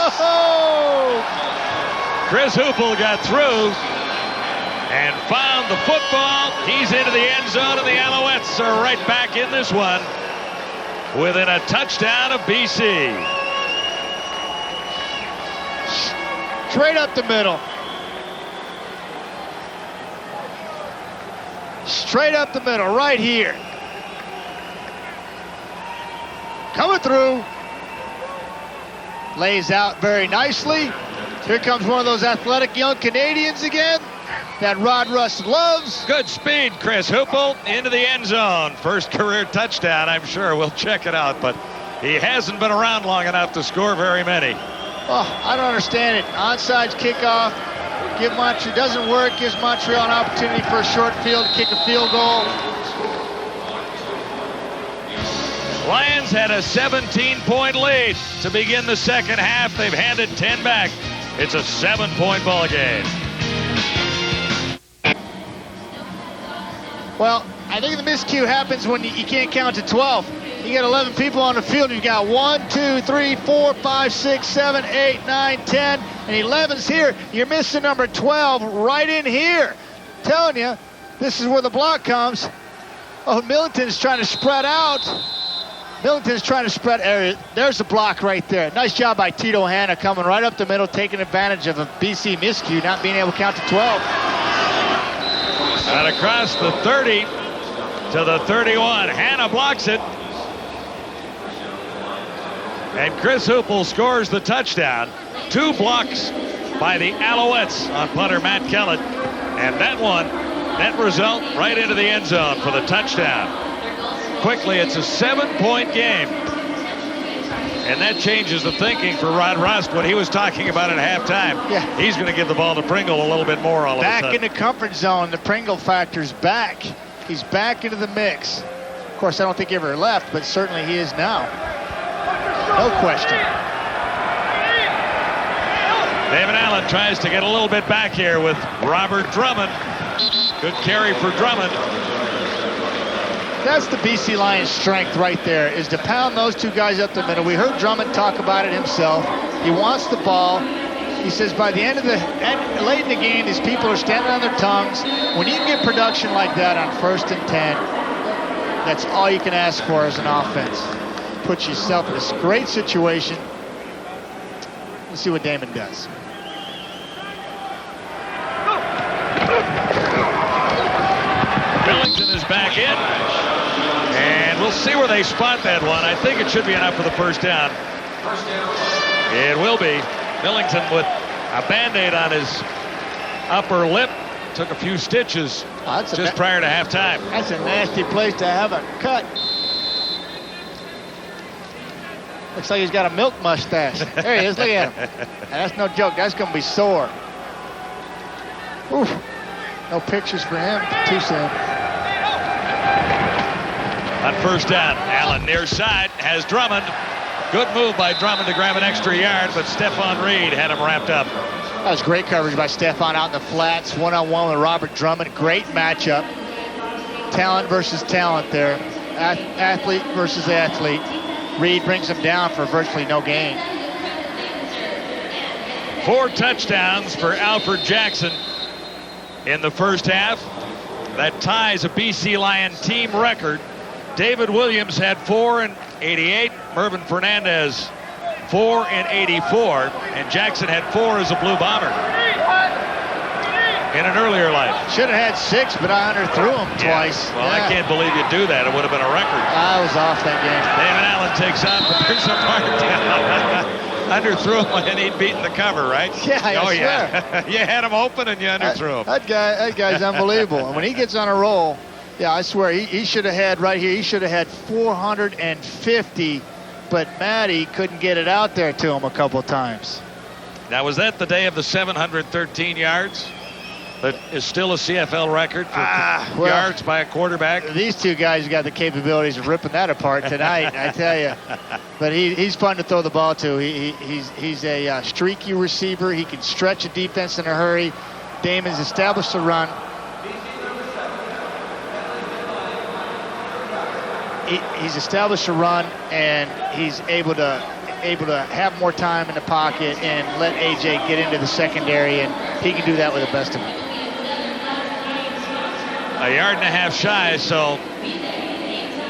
Chris Hoople got through and found the football. He's into the end zone, and the Alouettes are right back in this one within a touchdown of BC. Straight up the middle. Straight up the middle, right here. Coming through. Lays out very nicely. Here comes one of those athletic young Canadians again that Rod Russ loves. Good speed, Chris Hoople into the end zone. First career touchdown, I'm sure. We'll check it out, but he hasn't been around long enough to score very many. Oh, I don't understand it. Onside kickoff. Give Montreal, doesn't work, gives Montreal an opportunity for a short field, kick a field goal. Lions had a 17-point lead to begin the second half. They've handed 10 back. It's a 7-point ball game. Well, I think the miscue happens when you can't count to 12. You got 11 people on the field. You've got 1, 2, 3, 4, 5, 6, 7, 8, 9, 10, and 11's here. You're missing number 12 right in here. I'm telling you, this is where the block comes. Oh, Millington's trying to spread out. Millington's trying to spread area. There's the block right there. Nice job by Tito Hanna coming right up the middle, taking advantage of a BC miscue, not being able to count to 12. And across the 30 to the 31. Hanna blocks it. And Chris Hoople scores the touchdown. 2 blocks by the Alouettes on punter Matt Kellett. And that one, net result right into the end zone for the touchdown. Quickly, it's a 7-point game. And that changes the thinking for Rod Rust, what he was talking about at halftime. Yeah. He's going to give the ball to Pringle a little bit more all of a sudden. Back in the comfort zone, the Pringle factor's back. He's back into the mix. Of course, I don't think he ever left, but certainly he is now. No question. David Allen tries to get a little bit back here with Robert Drummond. Good carry for Drummond. That's the BC Lions' strength right there, is to pound those 2 guys up the middle. We heard Drummond talk about it himself. He wants the ball. He says by the end of late in the game, these people are standing on their tongues. When you can get production like that on 1st and 10, that's all you can ask for as an offense. Put yourself in this great situation. Let's see what Damon does. Millington is back in. And we'll see where they spot that one. I think it should be enough for the first down. It will be. Millington with a Band-Aid on his upper lip. Took a few stitches just prior to halftime. That's a nasty place to have a cut. Looks like he's got a milk mustache. There he is, look at him. And that's no joke, that's gonna be sore. Oof. No pictures for him, too soon. On first down, Allen near side has Drummond. Good move by Drummond to grab an extra yard, but Stephon Reed had him wrapped up. That was great coverage by Stephon out in the flats, one-on-one with Robert Drummond. Great matchup. Talent versus talent there. Athlete versus athlete. Reed brings him down for virtually no gain. 4 touchdowns for Alfred Jackson in the first half. That ties a BC Lion team record. David Williams had 4 in '88. Mervyn Fernandez 4 in '84. And Jackson had 4 as a Blue Bomber. in an earlier life. Should have had 6, but I underthrew him twice. Well, I can't believe you do that. It would have been a record. I was off that game. David Allen takes off, but there's a part. Underthrew him and he'd beaten the cover, right? Yeah, I oh, swear. Yeah. You had him open and you underthrew him. That guy's unbelievable. And when he gets on a roll, yeah, I swear, he should have had right here, he should have had 450, but Matty couldn't get it out there to him a couple times. Now, was that the day of the 713 yards? That is still a CFL record for yards by a quarterback. These two guys got the capabilities of ripping that apart tonight, I tell you. But he's fun to throw the ball to. He's a streaky receiver. He can stretch a defense in a hurry. Damon's established a run. He's established a run, and he's able to have more time in the pocket and let AJ get into the secondary, and he can do that with the best of them. A yard and a half shy, so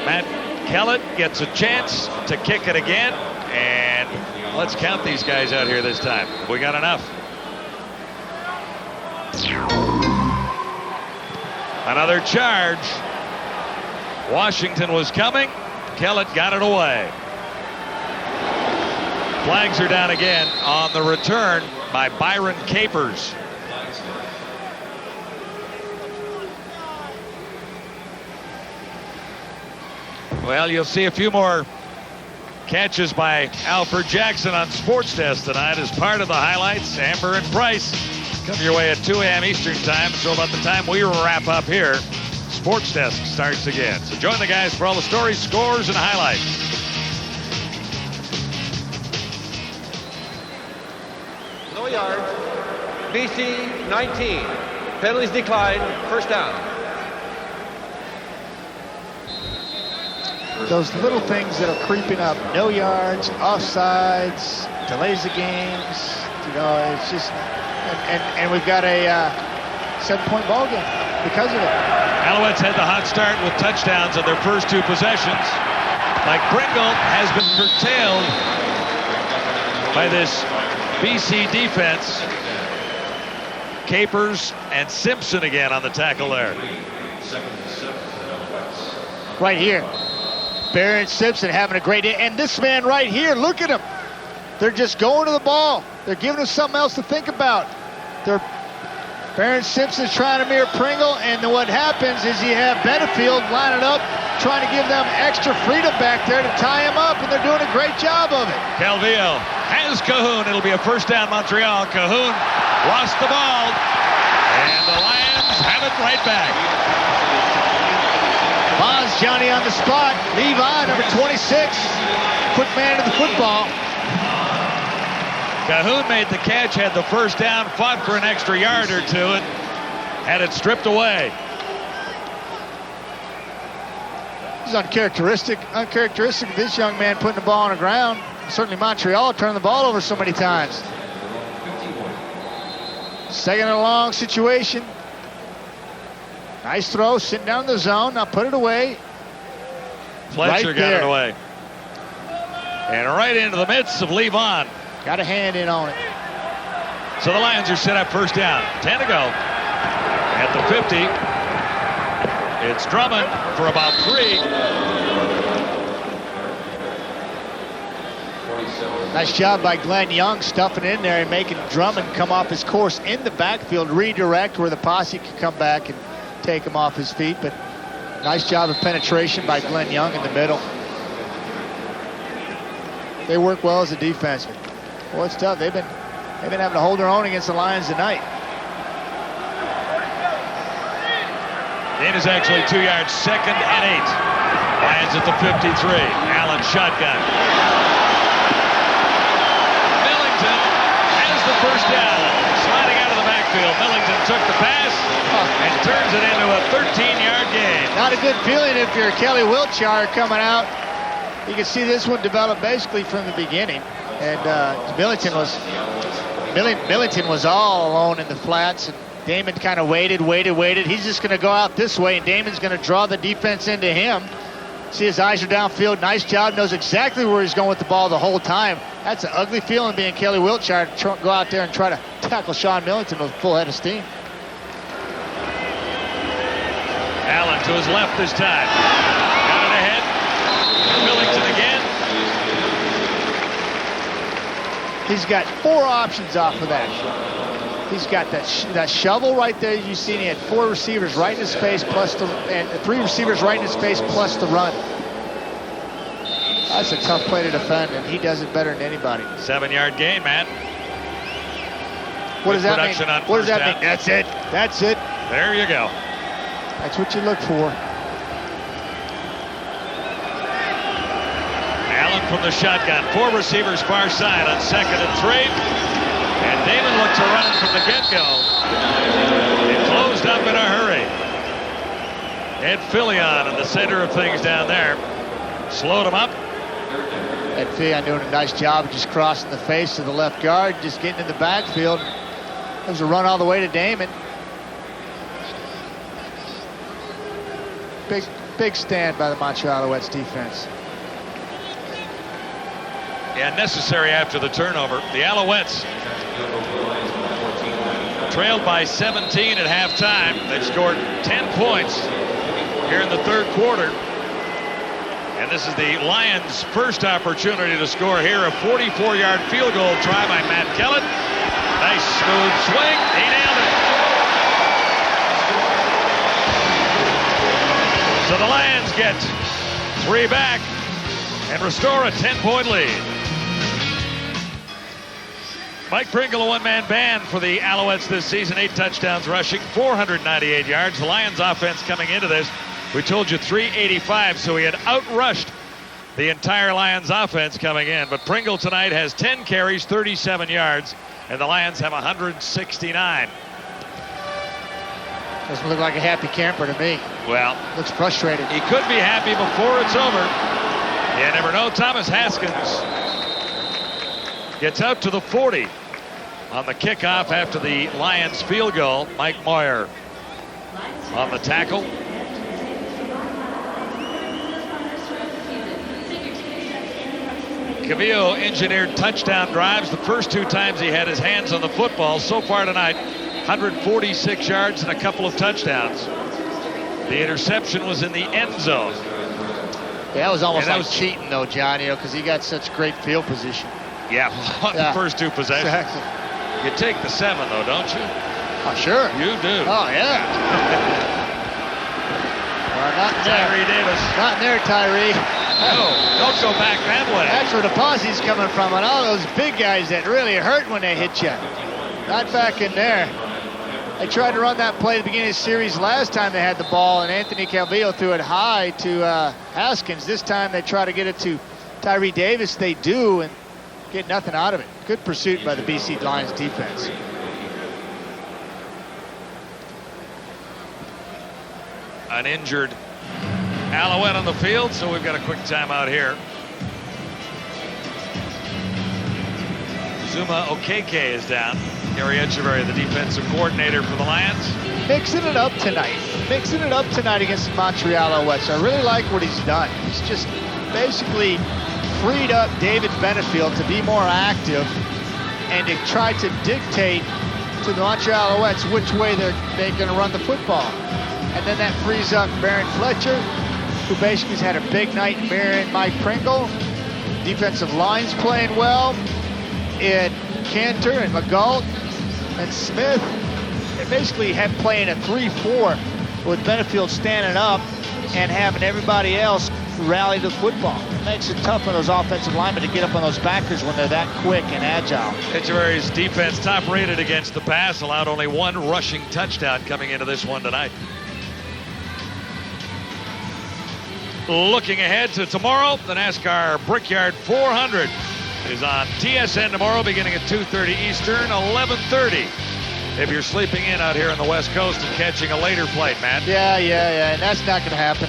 Matt Kellett gets a chance to kick it again, and let's count these guys out here this time. We got enough. Another charge. Washington was coming. Kellett got it away. Flags are down again on the return by Byron Capers. Well, you'll see a few more catches by Alfred Jackson on Sports Desk tonight as part of the highlights. Amber and Price come your way at 2 a.m. Eastern time. So about the time we wrap up here, Sports Desk starts again. So join the guys for all the stories, scores, and highlights. No yards. BC 19. Penalties declined. First down. Those little things that are creeping up, no yards, offsides, delays the games, you know, it's just, and we've got a 7-point ball game because of it. Alouettes had the hot start with touchdowns on their first 2 possessions. Like Pringle has been curtailed by this BC defense. Capers and Simpson again on the tackle there. Right here. Barron Simpson having a great day. And this man right here, look at him. They're just going to the ball. They're giving us something else to think about. Barron Simpson's trying to mirror Pringle, and then what happens is you have Benefield lining up, trying to give them extra freedom back there to tie him up, and they're doing a great job of it. Calvillo has Cahoon. It'll be a first down, Montreal. Cahoon lost the ball, and the Lions have it right back. Bonds, Johnny on the spot. Levi, number 26, quick man to the football. Cahoon made the catch, had the first down, fought for an extra yard or 2, and had it stripped away. It's uncharacteristic of this young man putting the ball on the ground. Certainly Montreal turned the ball over so many times. Second and long situation. Nice throw, sitting down in the zone. Now put it away. Fletcher right got there. it away. And right into the midst of Levon. Got a hand in on it. So the Lions are set up first down. 10 to go. At the 50. It's Drummond for about 3. Nice job by Glenn Young stuffing in there and making Drummond come off his course in the backfield, redirect where the posse can come back and take him off his feet. But nice job of penetration by Glenn Young in the middle. They work well as a defense. Boy, it's tough. They've been having to hold their own against the Lions tonight. It is actually 2 yards, 2nd and 8. Lions at the 53. Allen shotgun. Millington has the first down. Sliding out of the backfield. Millington took the pass and turns it into a 13-yard gain. Not a good feeling if you're Kelly Wiltshire coming out. You can see this one develop basically from the beginning. And Millington was all alone in the flats. And Damon kind of waited. He's just going to go out this way, and Damon's going to draw the defense into him. See, his eyes are downfield. Nice job. Knows exactly where he's going with the ball the whole time. That's an ugly feeling being Kelly Wiltshire to go out there and try to tackle Sean Millington with a full head of steam. to his left this time. Got it ahead. Millington again. He's got 4 options off of that. He's got that shovel right there. You see, he had 4 receivers right in his face, and 3 receivers right in his face, plus the run. That's a tough play to defend, and he does it better than anybody. 7-yard gain, man. What does that mean? What does that mean? That's it. That's it. There you go. That's what you look for. Allen from the shotgun. 4 receivers far side on 2nd and 3. And Damon looks around from the get-go. It closed up in a hurry. Ed Fillion in the center of things down there. Slowed him up. Ed Fillion doing a nice job of just crossing the face of the left guard, just getting in the backfield. There's a run all the way to Damon. Big stand by the Montreal Alouettes defense. Yeah, necessary after the turnover. The Alouettes trailed by 17 at halftime. They've scored 10 points here in the 3rd quarter. And this is the Lions' first opportunity to score here. A 44-yard field goal try by Matt Kellett. Nice smooth swing. He nailed it. So the Lions get 3 back and restore a 10-point lead. Mike Pringle, a one-man band for the Alouettes this season. 8 touchdowns rushing, 498 yards. The Lions offense coming into this, we told you 385, so he had outrushed the entire Lions offense coming in. But Pringle tonight has 10 carries, 37 yards, and the Lions have 169. Doesn't look like a happy camper to me. Well, looks frustrated. He could be happy before it's over. You never know. Thomas Haskins gets out to the 40 on the kickoff after the Lions field goal. Mike Moyer on the tackle. Cavillo engineered touchdown drives the first 2 times he had his hands on the football. So far tonight, 146 yards and a couple of touchdowns. The interception was in the end zone. Yeah, that was almost like cheating, though, John, because he got such great field position. Yeah, on the first 2 possessions. Exactly. You take the 7, though, don't you? Oh, sure. You do. Oh, yeah. Not in there. Tyree Davis. Not in there, Tyree. No, don't go back that way. That's where the posse's coming from, and all those big guys that really hurt when they hit you. Not back in there. They tried to run that play at the beginning of the series last time they had the ball, and Anthony Calvillo threw it high to Haskins. This time they try to get it to Tyree Davis. They do, and get nothing out of it. Good pursuit by the BC Lions defense. An injured Alouette on the field, so we've got a quick timeout here. Zuma Okeke is down. Gary Echeverry, the defensive coordinator for the Lions. Mixing it up tonight. Mixing it up tonight against the Montreal Alouettes. I really like what he's done. He's just basically freed up David Benefield to be more active and to try to dictate to the Montreal Alouettes which way they're going to run the football. And then that frees up Baron Fletcher, who basically has had a big night in mirroring Mike Pringle. Defensive line's playing well. And Cantor and McGault and Smith, they basically have playing a 3-4 with Benefield standing up and having everybody else rally the football. It makes it tough for those offensive linemen to get up on those backers when they're that quick and agile. Echeverry's defense top rated against the pass, allowed only 1 rushing touchdown coming into this one tonight. Looking ahead to tomorrow, the NASCAR Brickyard 400 is on TSN tomorrow beginning at 2:30 Eastern, 11:30 if you're sleeping in out here on the West Coast and catching a later flight, Matt. Yeah, and that's not going to happen.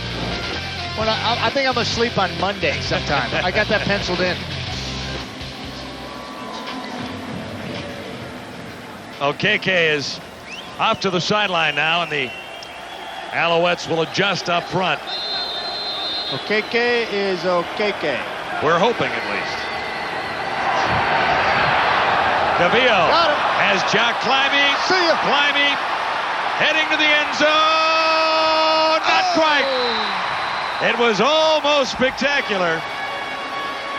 Well, I think I'm going to sleep on Monday sometime. I got that penciled in. Okeke is off to the sideline now, and the Alouettes will adjust up front. Okeke is Okeke. We're hoping at least. Cavillo has Jock climbing, heading to the end zone, not strike. It was almost spectacular.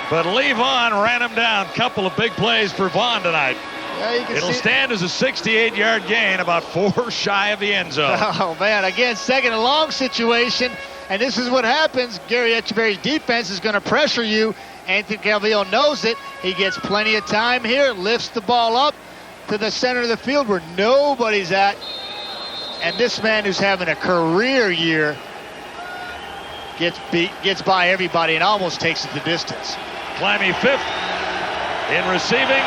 But Lee Vaughn ran him down. Couple of big plays for Vaughn tonight. Yeah, it'll stand as a 68-yard gain, about 4 shy of the end zone. Oh, man, again, second and long situation. And this is what happens. Gary Echeverry's defense is going to pressure you. Anthony Calvillo knows it. He gets plenty of time here, lifts the ball up to the center of the field where nobody's at. And this man who's having a career year gets by everybody and almost takes it the distance. Climby 5th in receiving.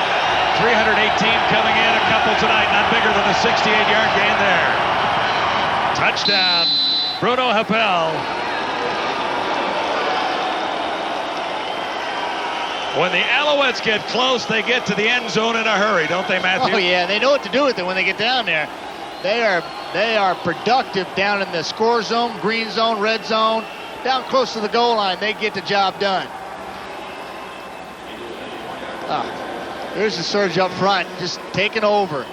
318 coming in, a couple tonight, not bigger than a 68-yard gain there. Touchdown, Bruno Happel. When the Alouettes get close, they get to the end zone in a hurry, don't they, Matthew? Oh, yeah, they know what to do with it when they get down there. They are productive down in the score zone, green zone, red zone, down close to the goal line. They get the job done. Here's the surge up front, just taking over.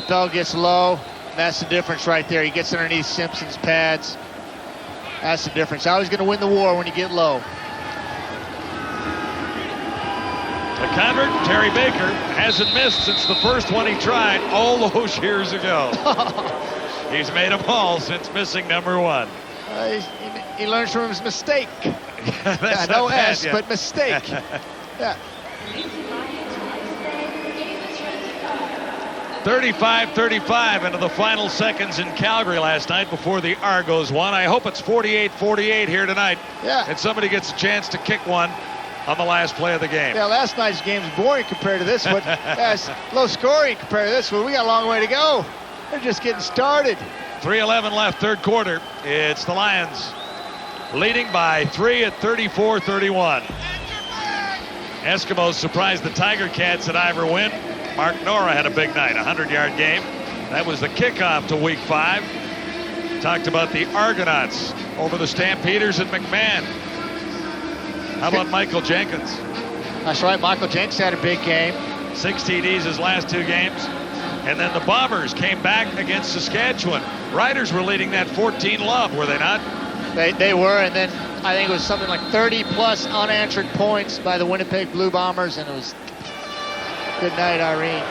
FL gets low. That's the difference right there. He gets underneath Simpson's pads. That's the difference. Always going to win the war when you get low. The convert, Terry Baker, hasn't missed since the first one he tried all those years ago. He's made them all since missing number 1. He learns from his mistake. That's no bad, S, but mistake. Yeah. 35-35 into the final seconds in Calgary last night before the Argos won. I hope it's 48-48 here tonight. Yeah. And somebody gets a chance to kick one on the last play of the game. Yeah, last night's game is boring compared to this one. It's low scoring compared to this one. We got a long way to go. They're just getting started. 3:11 left, third quarter. It's the Lions leading by 3 at 34-31. Eskimos surprised the Tiger Cats at Ivor Wynn. Mark Nora had a big night, 100-yard game. That was the kickoff to Week 5. Talked about the Argonauts over the Stampeders at McMahon. How about Michael Jenkins? That's right, Michael Jenkins had a big game. 6 TDs his last 2 games. And then the Bombers came back against Saskatchewan. Riders were leading that 14-love, were they not? They were, and then I think it was something like 30-plus unanswered points by the Winnipeg Blue Bombers, and it was good night, Irene.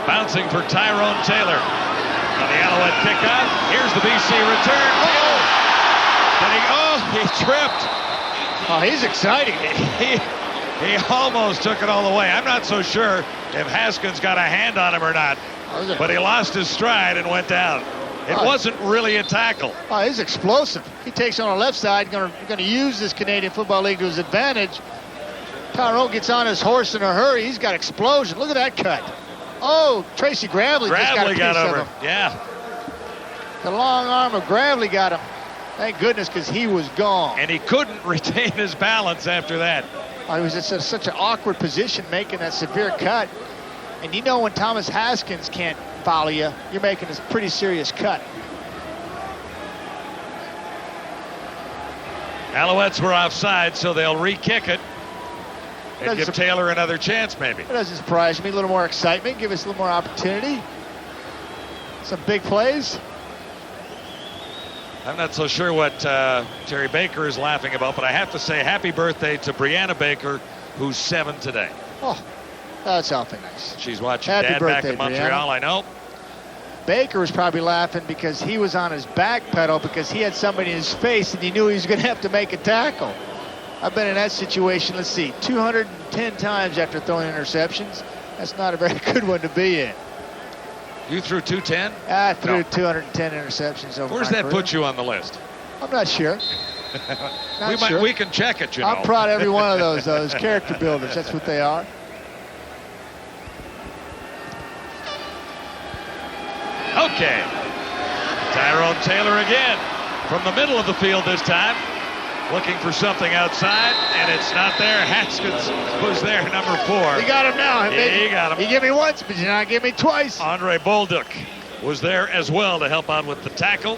Bouncing for Tyrone Taylor on the Alouette kickoff. Here's the BC return. He tripped. Oh, he's exciting. He almost took it all the way. I'm not so sure if Haskins got a hand on him or not, but he lost his stride and went down. It wasn't really a tackle. Oh, he's explosive. He takes on the left side, going to use this Canadian Football League to his advantage. Tyrone gets on his horse in a hurry. He's got explosion. Look at that cut. Oh, Tracy Gravely just got a piece got over. of him. Yeah. The long arm of Gravely got him. Thank goodness, because he was gone. And he couldn't retain his balance after that. He was in such an awkward position making that severe cut. And you know when Thomas Haskins can't follow you, you're making a pretty serious cut. Alouettes were offside, so they'll re-kick it and give Taylor another chance, maybe. It doesn't surprise me. A little more excitement, give us a little more opportunity. Some big plays. I'm not so sure what Terry Baker is laughing about, but I have to say happy birthday to Brianna Baker, who's 7 today. Oh, that's awfully nice. She's watching Happy Dad birthday, back in Montreal, Brianna. I know. Baker was probably laughing because he was on his back pedal because he had somebody in his face and he knew he was going to have to make a tackle. I've been in that situation, let's see, 210 times after throwing interceptions. That's not a very good one to be in. You threw 210? I threw 210 interceptions over Where's my that career. put you on the list? I'm not sure. We can check it, you know. I'm proud of every one of those, though. Those character builders. That's what they are. Okay. Tyrone Taylor again from the middle of the field this time. Looking for something outside, and it's not there. Haskins was there, number 4. You got him now. He got him. You give me once, but you not give me twice. Andre Bolduc was there as well to help out with the tackle.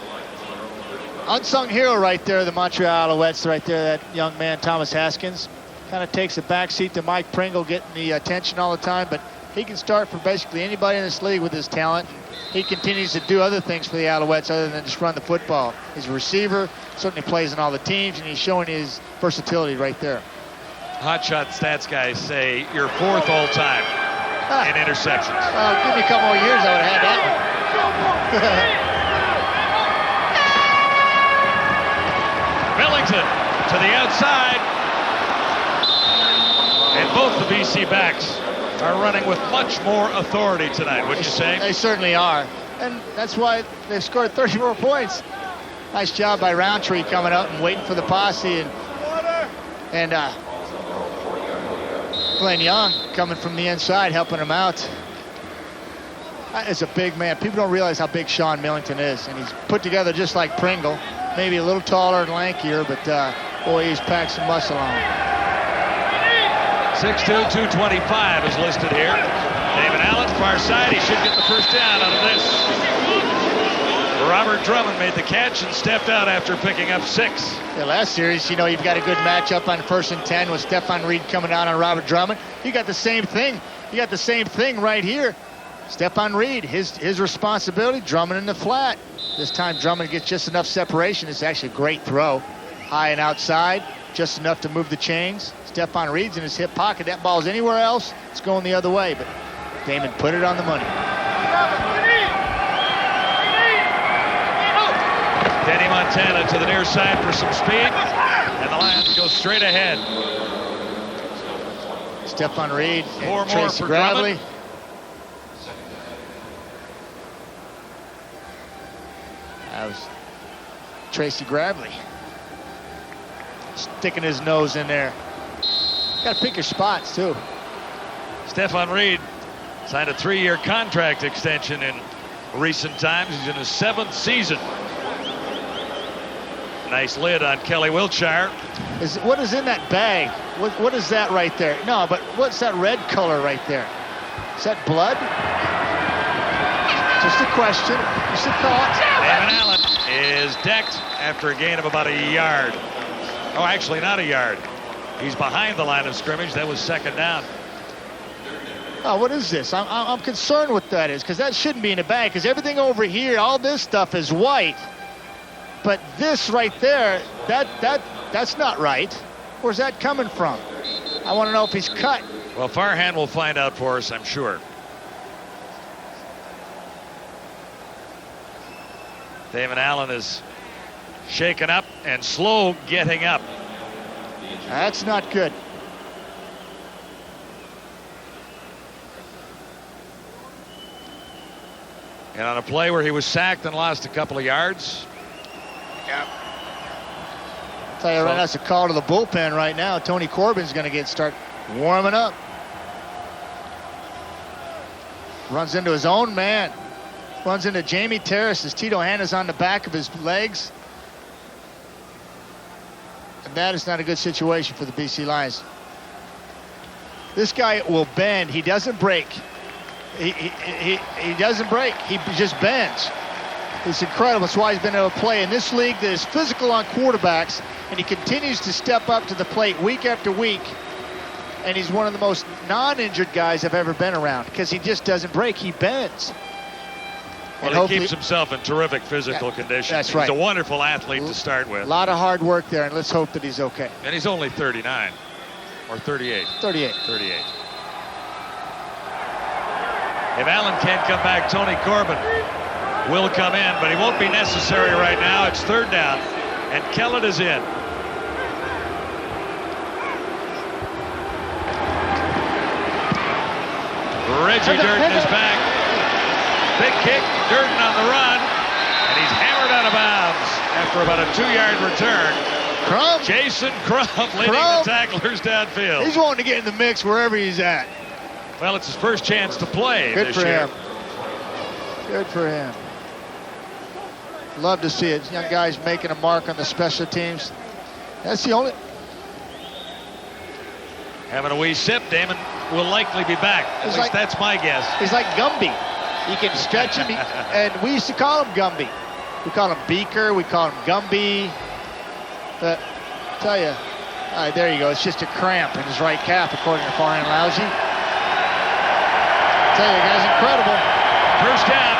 Unsung hero right there, the Montreal Alouettes right there, that young man, Thomas Haskins. Kind of takes a backseat to Mike Pringle getting the attention all the time, but he can start for basically anybody in this league with his talent. he continues to do other things for the Alouettes other than just run the football. He's a receiver, certainly plays in all the teams, and he's showing his versatility right there. Hotshot stats guys say you're 4th all time in interceptions. Give me a couple more years, I would have had that one. Millington to the outside. And both the BC backs are running with much more authority tonight, wouldn't you say? They certainly are. And that's why they've scored 34 points. Nice job by Roundtree coming out and waiting for the posse. And Glenn Young coming from the inside, helping him out. It's a big man. People don't realize how big Sean Millington is. And he's put together just like Pringle. Maybe a little taller and lankier, but boy, he's packed some muscle on him. 6'2", 225 is listed here. David Allen, far side. He should get the first down out of this. Robert Drummond made the catch and stepped out after picking up 6. The last series, you've got a good matchup on 1st and 10 with Stephon Reed coming down on Robert Drummond. You got the same thing. You got the same thing right here. Stephon Reed, his responsibility, Drummond in the flat. This time Drummond gets just enough separation. It's actually a great throw. High and outside, just enough to move the chains. Stephon Reed's in his hip pocket. That ball's anywhere else, it's going the other way. But Damon put it on the money. Danny Montana to the near side for some speed. And the Lions go straight ahead. Stephon Reed Four and more Tracy for Gravely. Drummond. That was Tracy Gravely. Sticking his nose in there. Got to pick your spots, too. Stephon Reed signed a 3-year contract extension in recent times. He's in his 7th season. Nice lid on Kelly Wiltshire. What is in that bag? What is that right there? No, but what's that red color right there? Is that blood? Just a question. Just a thought. David Allen is decked after a gain of about a yard. Oh, actually not a yard. He's behind the line of scrimmage. That was 2nd down. Oh, what is this? I'm concerned what that is, because that shouldn't be in the bag, because everything over here, all this stuff is white. But this right there, that's not right. Where's that coming from? I want to know if he's cut. Well, Farhan will find out for us, I'm sure. David Allen is shaken up and slow getting up. That's not good. And on a play where he was sacked and lost a couple of yards. Yeah. Tell you right now, it's a call to the bullpen right now. Tony Corbin's going to start warming up. Runs into his own man. Runs into Jamie Terrace as Tito Hanna's on the back of his legs. And that is not a good situation for the BC Lions. This guy will bend. He doesn't break. He doesn't break. He just bends. It's incredible. That's why he's been able to play in this league that is physical on quarterbacks, and he continues to step up to the plate week after week. And he's one of the most non-injured guys I've ever been around, because he just doesn't break. He bends. Well, he keeps himself in terrific physical condition. That's right. He's a wonderful athlete to start with. A lot of hard work there, and let's hope that he's okay. And he's only 39 or 38. 38. 38. If Allen can't come back, Tony Corbin will come in, but he won't be necessary right now. It's 3rd down, and Kellett is in. Reggie Durden is back. Big kick, Durden on the run, and he's hammered out of bounds after about a 2-yard return. Crump. Jason Crump leading the tacklers downfield. He's wanting to get in the mix wherever he's at. Well, it's his first chance to play Good this for year. him. Good for him. Love to see it. Young guys making a mark on the special teams. That's the only... Having a wee sip, Damon will likely be back. At least that's my guess. He's like Gumby. He can stretch him, and we used to call him Gumby. We call him Beaker, we call him Gumby. But I tell you, all right, there you go. It's just a cramp in his right calf, according to Farhan Lousy. I tell you, guy's incredible. First down,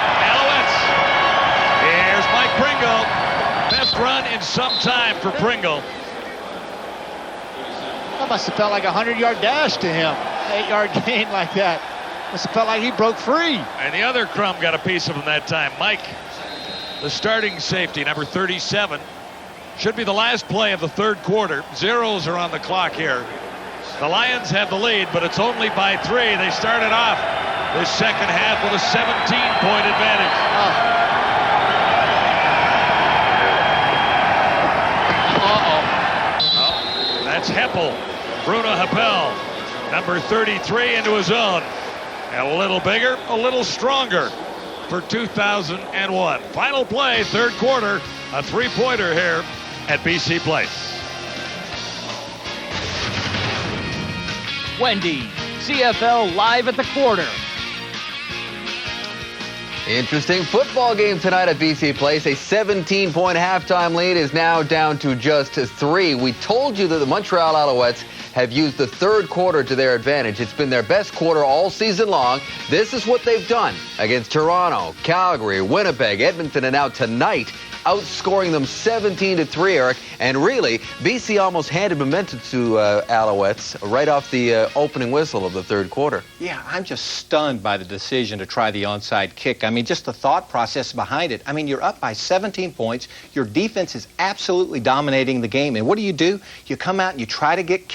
in some time for Pringle. That must have felt like a 100-yard dash to him. 8-yard gain like that. Must have felt like he broke free. And the other crumb got a piece of him that time. Mike, the starting safety, number 37. Should be the last play of the third quarter. Zeros are on the clock here. The Lions have the lead, but it's only by 3. They started off this second half with a 17-point advantage. That's Heppel. Bruno Heppel, number 33, into his own. And a little bigger, a little stronger for 2001. Final play, third quarter, a 3-pointer here at BC Place. Wendy, CFL live at the quarter. Interesting football game tonight at BC Place. A 17-point halftime lead is now down to just 3. We told you that the Montreal Alouettes have used the third quarter to their advantage. It's been their best quarter all season long. This is what they've done against Toronto, Calgary, Winnipeg, Edmonton, and now tonight, outscoring them 17-3, Eric. And really, BC almost handed momentum to Alouettes right off the opening whistle of the third quarter. Yeah, I'm just stunned by the decision to try the onside kick. I mean, just the thought process behind it. I mean, you're up by 17 points. Your defense is absolutely dominating the game. And what do? You come out and you try to get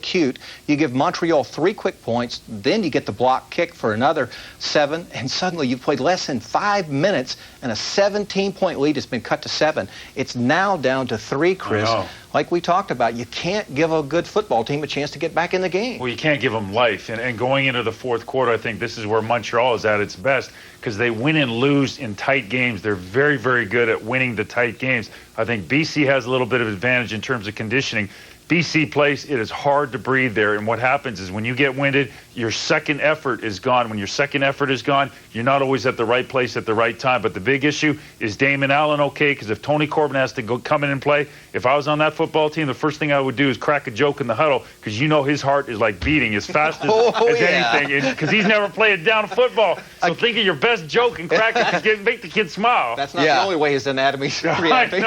cute. You give Montreal 3 quick points, then you get the block kick for another 7, and suddenly you've played less than 5 minutes, and a 17-point lead has been cut to 7. It's now down to 3, Chris. Like we talked about, you can't give a good football team a chance to get back in the game. Well, you can't give them life. And going into the fourth quarter, I think this is where Montreal is at its best, because they win and lose in tight games. They're very, very good at winning the tight games. I think BC has a little bit of advantage in terms of conditioning. BC Place, it is hard to breathe there, and what happens is when you get winded, your second effort is gone. When your second effort is gone, you're not always at the right place at the right time. But the big issue is Damon Allen okay? Because if Tony Corbin has to come in and play, if I was on that football team, the first thing I would do is crack a joke in the huddle, because you know his heart is like beating as fast as anything, because he's never played down football. So think of your best joke and crack it to make the kid smile. That's not the only way his anatomy's reacting.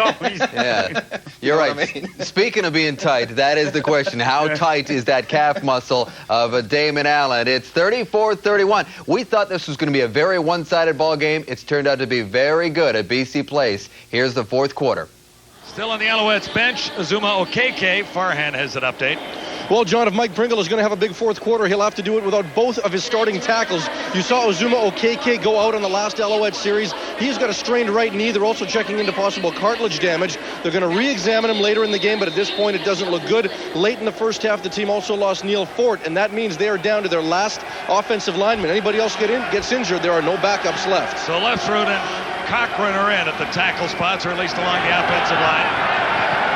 You're right. I mean? Speaking of being tight, that is the question. How tight is that calf muscle of Damon Allen? It's 34-31. We thought this was going to be a very one-sided ball game. It's turned out to be very good at BC Place. Here's the fourth quarter. Still on the Alouettes bench, Azuma Okeke. Farhan has an update. Well, John, if Mike Pringle is going to have a big fourth quarter, he'll have to do it without both of his starting tackles. You saw Azuma Okeke go out on the last Alouette series. He's got a strained right knee. They're also checking into possible cartilage damage. They're going to re-examine him later in the game, but at this point it doesn't look good. Late in the first half, the team also lost Neil Fort, and that means they are down to their last offensive lineman. Anybody else gets injured, there are no backups left. So Lefsrud and Cochran are in at the tackle spots, or at least along the offensive line.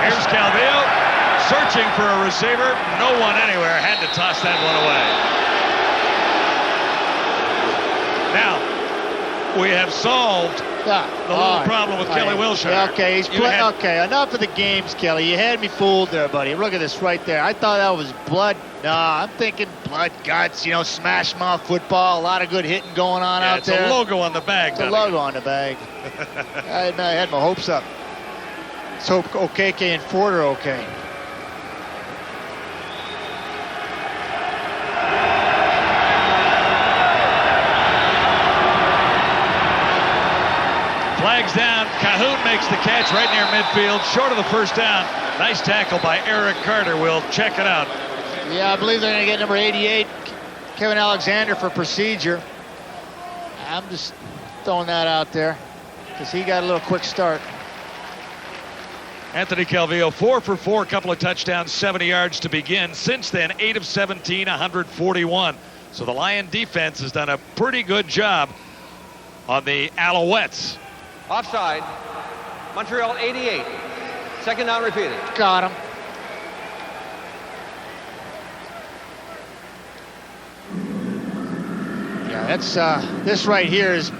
Here's Calvillo. Searching for a receiver, no one anywhere, had to toss that one away. Now, we have solved the little problem with Kelly Wilshire. Okay, okay, enough of the games, Kelly. You had me fooled there, buddy. Look at this right there. I thought that was blood. Nah, I'm thinking blood, guts, smash mouth football. A lot of good hitting going on out there. It's a logo on the bag. It's a logo on the bag. I had my hopes up. So Okeke and Ford are okay. Flags down. Cahoon makes the catch right near midfield, short of the first down. Nice tackle by Eric Carter. We'll check it out. Yeah, I believe they're going to get number 88, Kevin Alexander, for procedure. I'm just throwing that out there because he got a little quick start. Anthony Calvillo, 4 for 4, a couple of touchdowns, 70 yards to begin. Since then, 8 of 17, 141. So the Lion defense has done a pretty good job on the Alouettes. Offside. Montreal 88. Second down repeated. Got him. Yeah, that's this right here is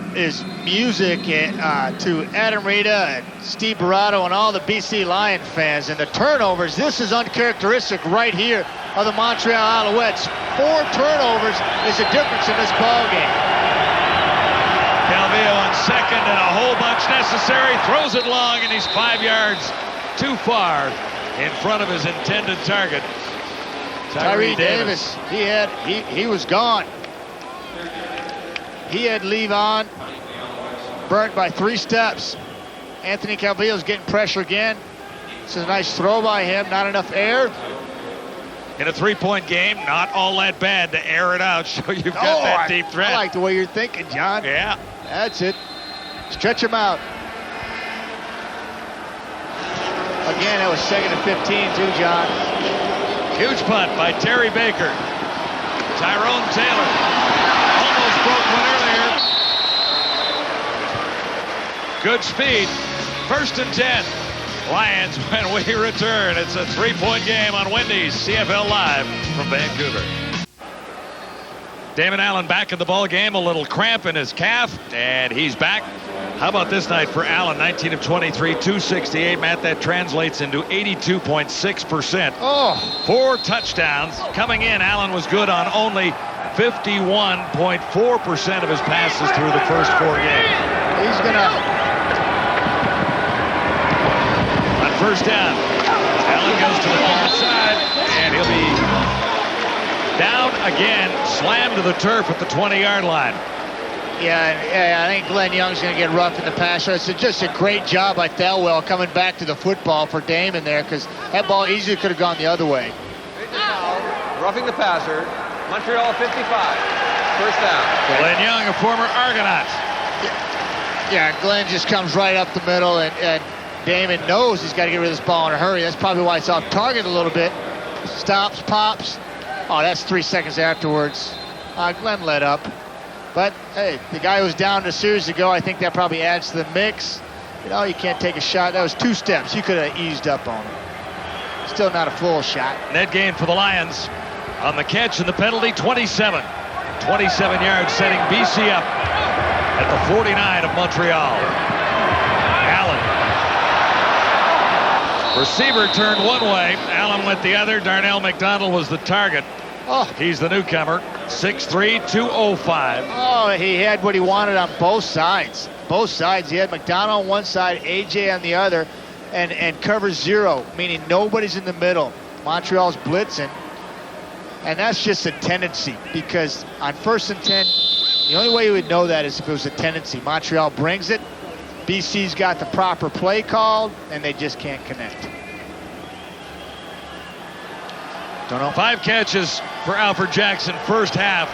music to Adam Rita and Steve Barato and all the BC Lion fans. And the turnovers, this is uncharacteristic right here of the Montreal Alouettes. 4 turnovers is the difference in this ball game. Calvillo on second and a whole bunch necessary. Throws it long, and place, 5 yards too far in front of his intended target. Tyree Davis, he was gone. He had leave on, burnt by 3 steps. Anthony Calvillo's getting pressure again. This is a nice throw by him, not enough air. In a 3-point game, not all that bad to air it out, show you've got that deep threat. I like the way you're thinking, John. Yeah. That's it. Stretch him out. Again, that was 2nd and 15 too, John. Huge punt by Terry Baker. Tyrone Taylor almost broke one earlier. Good speed. 1st and 10. Lions when we return. It's a 3-point game on Wendy's CFL Live from Vancouver. Damon Allen back in the ball game, a little cramp in his calf, and he's back. How about this night for Allen? 19 of 23, 268. Matt, that translates into 82.6%. Oh. 4 touchdowns. Coming in, Allen was good on only 51.4% of his passes through the first 4 games. He's gonna. On 1st down, Allen goes to the far side, and he'll be down again, slammed to the turf at the 20-yard line. Yeah, I think Glenn Young's going to get rough in the pass rush. It's just a great job by Thelwell coming back to the football for Damon there, because that ball easily could have gone the other way. Roughing the passer, Montreal 55. 1st down. Glenn Young, a former Argonaut. Yeah, Glenn just comes right up the middle, and Damon knows he's got to get rid of this ball in a hurry. That's probably why it's off target a little bit. Stops, pops. Oh, that's 3 seconds afterwards. Glenn let up. But, hey, the guy who was down a series ago, I think that probably adds to the mix. You know, you can't take a shot. That was 2 steps. You could have eased up on him. Still not a full shot. Net gain for the Lions on the catch and the penalty, 27. 27 yards, setting BC up at the 49 of Montreal. Allen. Receiver turned one way. Allen went the other. Darnell McDonald was the target. Oh. He's the newcomer. 6'3", 205. Oh, he had what he wanted on both sides. Both sides. He had McDonald on one side, AJ on the other, and cover 0, meaning nobody's in the middle. Montreal's blitzing. And that's just a tendency, because on 1st and 10, the only way you would know that is if it was a tendency. Montreal brings it. BC's got the proper play called, and they just can't connect. Don't know. 5 catches for Alfred Jackson first half.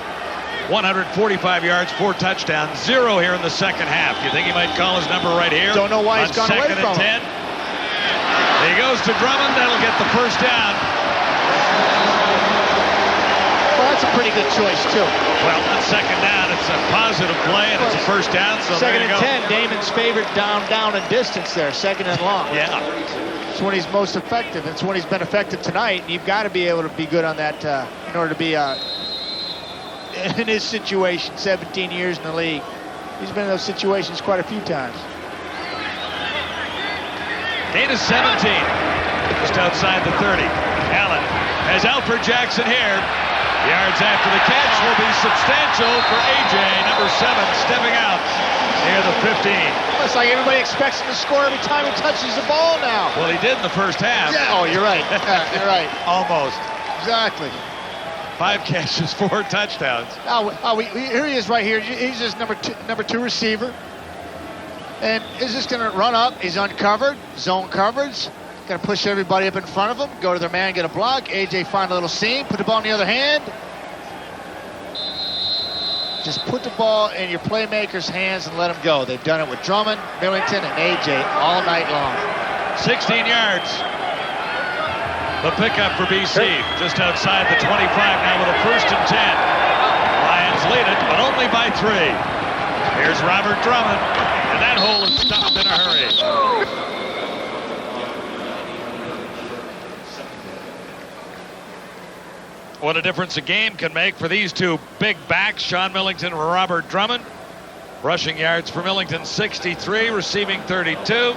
145 yards, 4 touchdowns, 0 here in the second half. You think he might call his number right here? Don't know why he's gone away from him. 2nd and 10. He goes to Drummond. That'll get the first down. Well, that's a pretty good choice, too. Well, on 2nd down, it's a positive play, and it's a first down, so 2nd there you and go. 10, Damon's favorite down and distance there, 2nd and long. Yeah. It's when he's most effective. It's when he's been effective tonight. You've got to be able to be good on that in order to be in his situation, 17 years in the league. He's been in those situations quite a few times. Gain is 17, just outside the 30. Allen has Alfred Jackson here. Yards after the catch will be substantial for AJ, number 7, stepping out near the 15. It's like everybody expects him to score every time he touches the ball now. Well, he did in the first half. Yeah. Oh, you're right. You're right. Almost. Exactly. 5 catches, 4 touchdowns. Here he is right here. He's just number two receiver. And he's just going to run up. He's uncovered, zone coverage. Got to push everybody up in front of him, go to their man, get a block. AJ find a little seam, put the ball in the other hand. Just put the ball in your playmaker's hands and let him go. They've done it with Drummond, Millington, and AJ all night long. 16 yards. The pickup for BC, just outside the 25 now with a 1st and 10. Lions lead it, but only by 3. Here's Robert Drummond, and that hole is stopped in a hurry. What a difference a game can make for these two big backs, Sean Millington and Robert Drummond. Rushing yards for Millington, 63, receiving 32.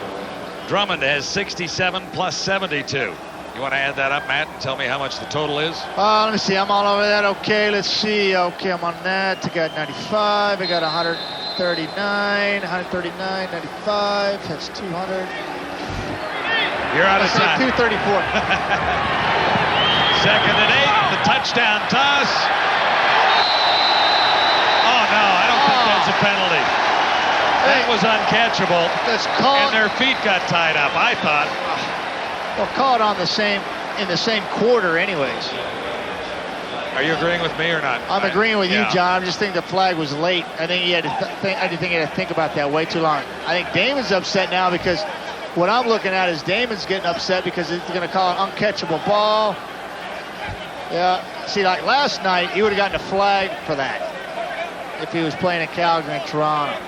Drummond has 67 plus 72. You want to add that up, Matt, and tell me how much the total is? Let me see. I'm all over that. Okay, let's see. Okay, I'm on that. I got 95. I got 139, 95. That's 200. You're out of time. 2:34. Second and 8, the touchdown toss. Oh, no, I don't think that's a penalty. That was uncatchable. That's called. And their feet got tied up, I thought. Well, call it in the same quarter anyways. Are you agreeing with me or not? I'm agreeing with you, John. I just think the flag was late. I think he had to think about that way too long. I think Damon's upset now because what I'm looking at is Damon's getting upset because he's going to call an uncatchable ball. Yeah. See, like last night, he would have gotten a flag for that if he was playing in Calgary and Toronto.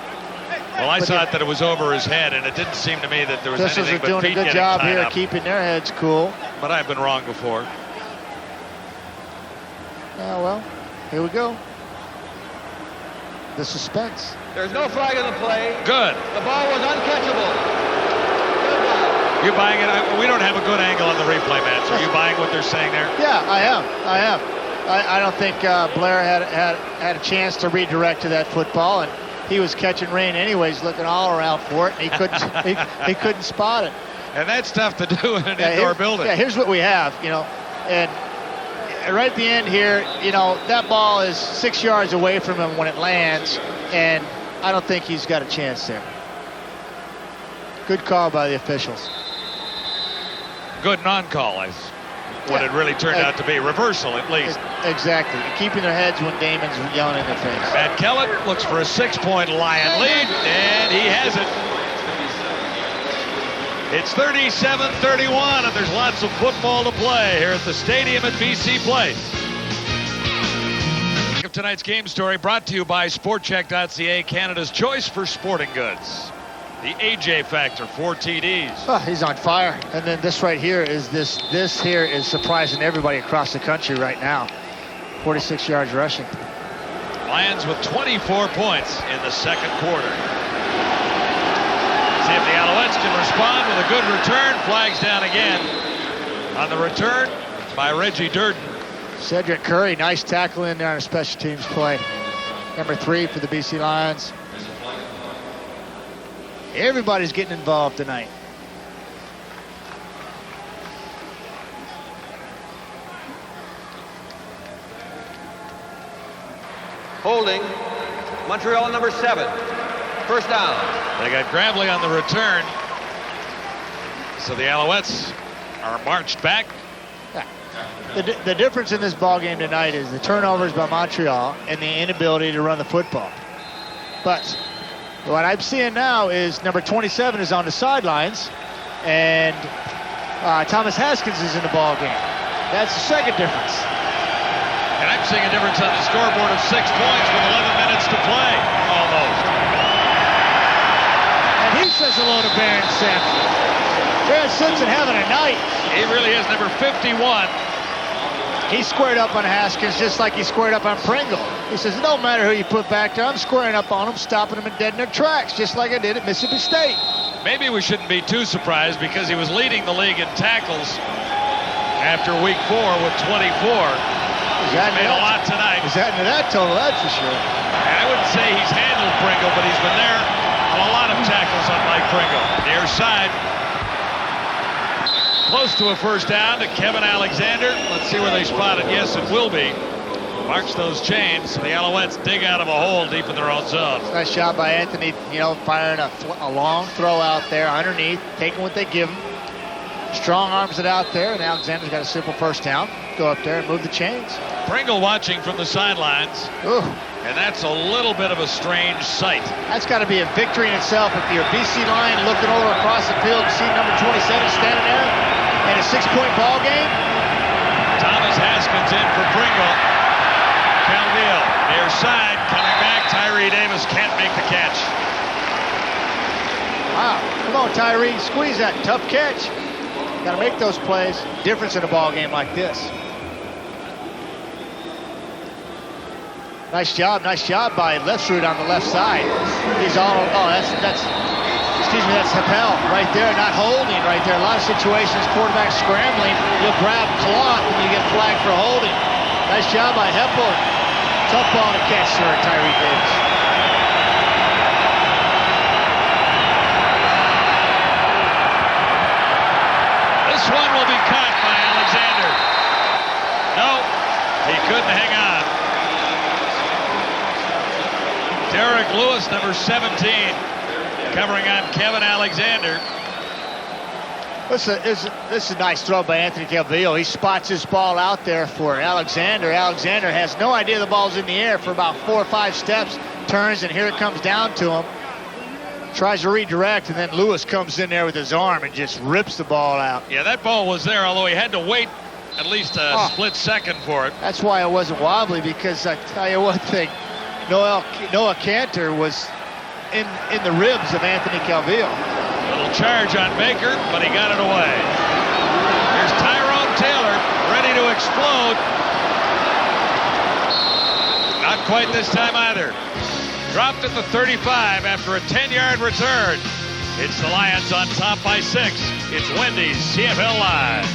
Well, I thought that it was over his head, and it didn't seem to me that there was anything but feet doing a good getting job tied here up. keeping their heads cool. But I've been wrong before. Oh, well, here we go. The suspense. There's no flag on the play. Good. The ball was uncatchable. You buying it? We don't have a good angle on the replay, man. So are you buying what they're saying there? Yeah, I am. I don't think Blair had a chance to redirect to that football, and he was catching rain anyways, looking all around for it, and he couldn't he couldn't spot it. And that's tough to do in an indoor building. Yeah, here's what we have, and right at the end here, that ball is 6 yards away from him when it lands, and I don't think he's got a chance there. Good call by the officials. Good non-call is what it really turned out to be. Reversal, at least. Exactly. Keeping their heads when Damon's yelling in their face. Matt Kellett looks for a 6-point Lion lead, and he has it. It's 37-31, and there's lots of football to play here at the stadium at BC Place. Of tonight's game story brought to you by SportCheck.ca, Canada's choice for sporting goods. The AJ factor, 4 TDs. Oh, he's on fire. And then this right here is this here is surprising everybody across the country right now. 46 yards rushing. Lions with 24 points in the second quarter. See if the Alouettes can respond with a good return. Flags down again on the return by Reggie Durden. Cedric Curry, nice tackle in there on a special teams play. Number 3 for the BC Lions. Everybody's getting involved tonight. Holding. Montreal number 7. First down. They got Gravely on the return. So the Alouettes are marched back. The difference in this ball game tonight is the turnovers by Montreal and the inability to run the football. But what I'm seeing now is number 27 is on the sidelines, and Thomas Haskins is in the ball game. That's the second difference. And I'm seeing a difference on the scoreboard of 6 points with 11 minutes to play, almost. And he says hello to Baron Simpson. Baron Simpson having a night. He really is number 51. He squared up on Haskins just like he squared up on Pringle. He says, it don't matter who you put back there, I'm squaring up on them, stopping them dead in their tracks, just like I did at Mississippi State. Maybe we shouldn't be too surprised because he was leading the league in tackles after week 4 with 24. He's made a lot tonight. He's adding to that total, that's for sure. And I wouldn't say he's handled Pringle, but he's been there on a lot of tackles on Mike Pringle. Near side. Close to a first down to Kevin Alexander. Let's see where they spot it. Yes, it will be. Marks those chains. The Alouettes dig out of a hole deep in their own zone. Nice job by Anthony, firing a long throw out there underneath, taking what they give him. Strong arms it out there, and Alexander's got a simple first down. Go up there and move the chains. Pringle watching from the sidelines. Ooh. And that's a little bit of a strange sight. That's got to be a victory in itself if you're a BC Lion looking over across the field and see number 27 standing there in a 6-point ball game. Thomas Haskins in for Pringle. Calvillo near side, coming back. Tyree Davis can't make the catch. Wow, come on Tyree, squeeze that, tough catch. Got to make those plays. Difference in a ball game like this. Nice job by Lefsrud on the left side. He's that's Happel right there, not holding right there. A lot of situations, quarterback scrambling, you'll grab cloth and you get flagged for holding. Nice job by Heppel. Tough ball to catch there, Tyree Davis. Lewis, number 17, covering on Kevin Alexander. This is a nice throw by Anthony Calvillo. He spots his ball out there for Alexander. Alexander has no idea the ball's in the air for about 4 or 5 steps, turns, and here it comes down to him. Tries to redirect, and then Lewis comes in there with his arm and just rips the ball out. Yeah, that ball was there, although he had to wait at least a split second for it. That's why it wasn't wobbly, because I tell you one thing, Noah Cantor was in the ribs of Anthony Calvillo. Little charge on Baker, but he got it away. Here's Tyrone Taylor, ready to explode. Not quite this time either. Dropped at the 35 after a 10-yard return. It's the Lions on top by 6. It's Wendy's CFL Live.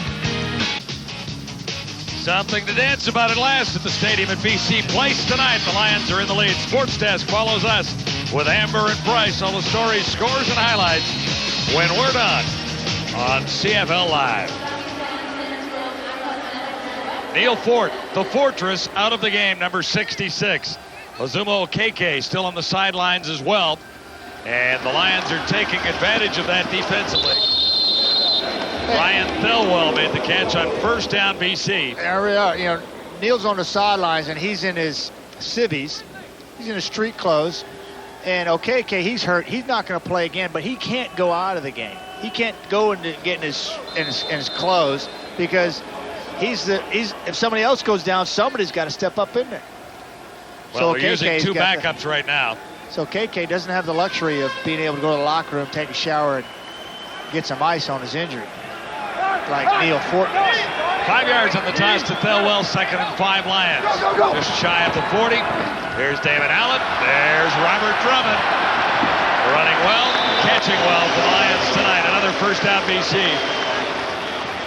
Something to dance about at last at the stadium at BC Place tonight. The Lions are in the lead. Sports Desk follows us with Amber and Bryce. All the stories, scores, and highlights when we're done on CFL Live. Neil Fort, the Fortress, out of the game, number 66. Ozumo Okeke still on the sidelines as well. And the Lions are taking advantage of that defensively. Ryan Thelwell made the catch on first down, BC. There we are. You know, Neil's on the sidelines, and he's in his civvies. He's in his street clothes. And Okeke, he's hurt. He's not going to play again, but he can't go out of the game. He can't go and get in his clothes, because if somebody else goes down, somebody's got to step up in there. Well, they're using 2 backups right now. So KK doesn't have the luxury of being able to go to the locker room, take a shower, and get some ice on his injury, like Neil Fort does. 5 yards on the toss to Thelwell, 2nd and 5 Lions. Just shy of the 40. Here's David Allen. There's Robert Drummond. Running well, catching well for the Lions tonight. Another first down, BC.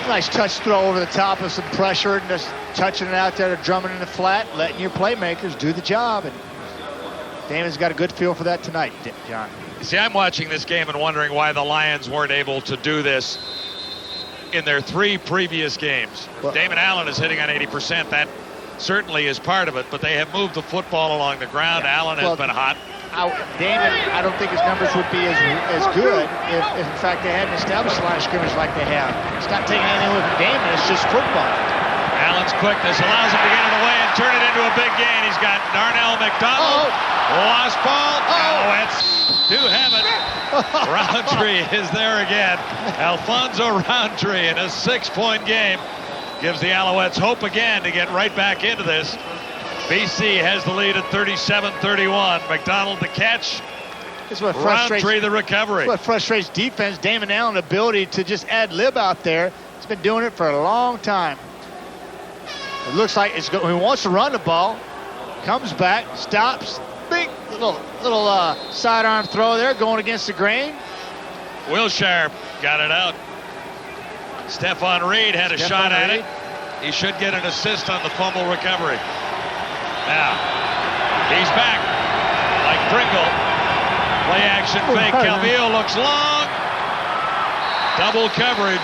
Nice touch throw over the top of some pressure and just touching it out there to Drummond in the flat, letting your playmakers do the job. And Damon's got a good feel for that tonight, John. See, I'm watching this game and wondering why the Lions weren't able to do this in their 3 previous games. Well, Damon Allen is hitting on 80%. That certainly is part of it, but they have moved the football along the ground. Yeah. Allen has been hot. Damon, I don't think his numbers would be as good if in fact, they hadn't established a line of scrimmage like they have. It's not taking anything away from Damon. It's just football. Allen's quickness allows him to get it away and turn it into a big gain. He's got Darnell McDonald. Lost ball. Alouettes do have it. Roundtree is there again. Alfonso Roundtree in a 6-point game gives the Alouettes hope again to get right back into this. BC has the lead at 37-31. McDonald the catch. This is what Roundtree the recovery. What frustrates defense. Damon Allen ability to just ad lib out there. He's been doing it for a long time. It looks like he wants to run the ball. Comes back, stops. Big little sidearm throw there, going against the grain. Wilshire got it out. Stephon Reed had a shot at it. He should get an assist on the fumble recovery. Now, he's back like Pringle. Play action fake. Calvillo looks long. Double coverage.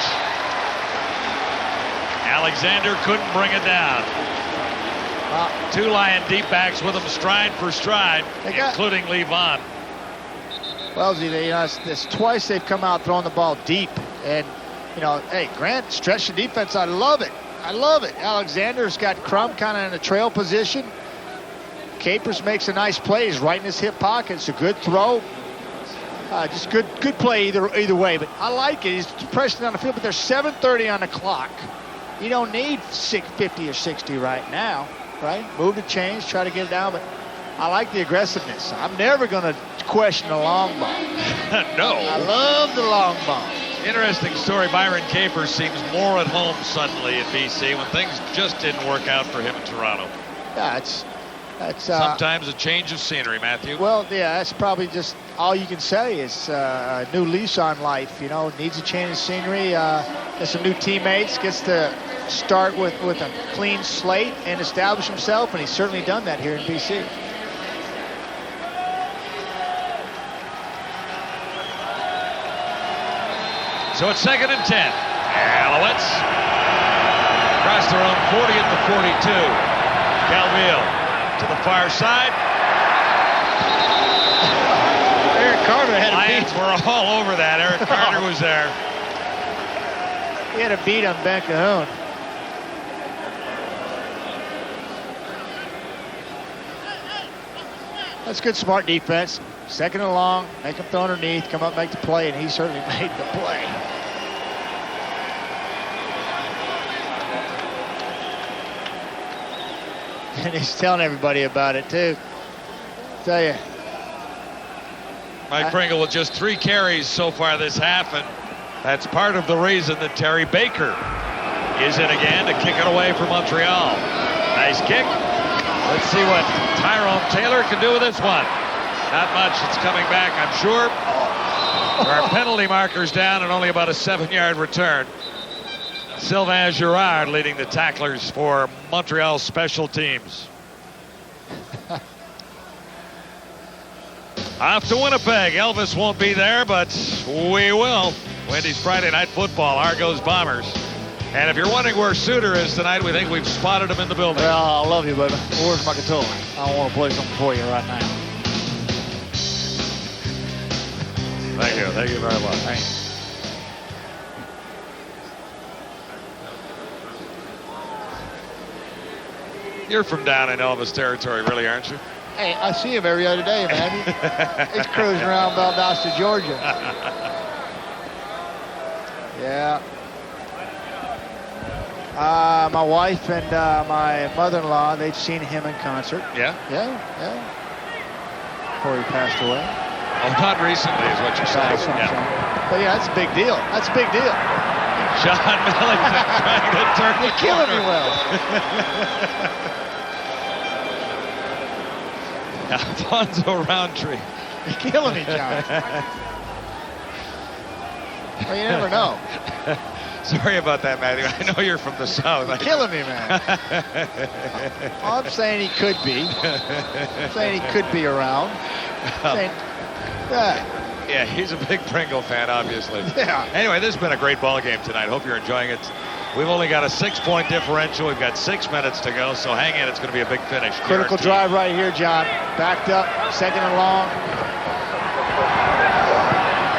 Alexander couldn't bring it down. 2 Lion deep backs with him stride for stride, including Lee Vaughn. Well, it's twice they've come out throwing the ball deep. And, hey, Grant, stretch the defense. I love it. Alexander's got Crum kind of in a trail position. Capers makes a nice play. He's right in his hip pocket. It's a good throw. Just good play either way. But I like it. He's pressing on the field, but there's 7:30 on the clock. You don't need 50 or 60 right now, right? Move the chains, try to get it down. But I like the aggressiveness. I'm never going to question the long ball. No. I love the long ball. Interesting story. Byron Capers seems more at home suddenly at BC when things just didn't work out for him in Toronto. Yeah, that's sometimes a change of scenery, Matthew. Well, yeah, that's probably just all you can say is a new lease on life. Needs a change of scenery, gets some new teammates, gets to start with a clean slate and establish himself, and he's certainly done that here in BC. So it's 2nd and 10. Alouettes across their own 40 at the 42. Calvillo to the far side. Leeds were all over that. Eric Carter was there. He had a beat on Ben Cahoon. That's good, smart defense. Second and long, make him throw underneath, come up, make the play, and he certainly made the play. And he's telling everybody about it, too. Tell you. Mike Pringle with just 3 carries so far this half, and that's part of the reason that Terry Baker is in again to kick it away for Montreal. Nice kick. Let's see what Tyrone Taylor can do with this one. Not much. It's coming back, I'm sure. There are penalty markers down and only about a 7-yard return. Sylvain Girard leading the tacklers for Montreal special teams. Off to Winnipeg. Elvis won't be there, but we will. Wendy's Friday Night Football, Argos Bombers. And if you're wondering where Suter is tonight, we think we've spotted him in the building. Well, I love you, baby. Where's my guitar? I don't want to play something for you right now. Thank you. Thank you very much. Thanks. You're from down in Elvis territory, really, aren't you? Hey, I see him every other day, man. He's cruising around Valdosta, Georgia. Yeah. My wife and my mother-in-law, they've seen him in concert. Yeah? Yeah. Before he passed away. Oh, not recently is what you're saying. Yeah. But yeah, that's a big deal. That's a big deal. John Millington trying to turn the You're killing me, corner. Will. Alfonso Roundtree. You're killing me, John. Well, you never know. Sorry about that, Matthew. I know you're from the South. You're killing me, man. I'm saying he could be. I'm saying he could be around. Yeah, he's a big Pringle fan, obviously. Yeah. Anyway, this has been a great ball game tonight. Hope you're enjoying it. We've only got a 6-point differential. We've got 6 minutes to go, so hang in. It's going to be a big finish. Critical drive right here, John. Backed up, second and long.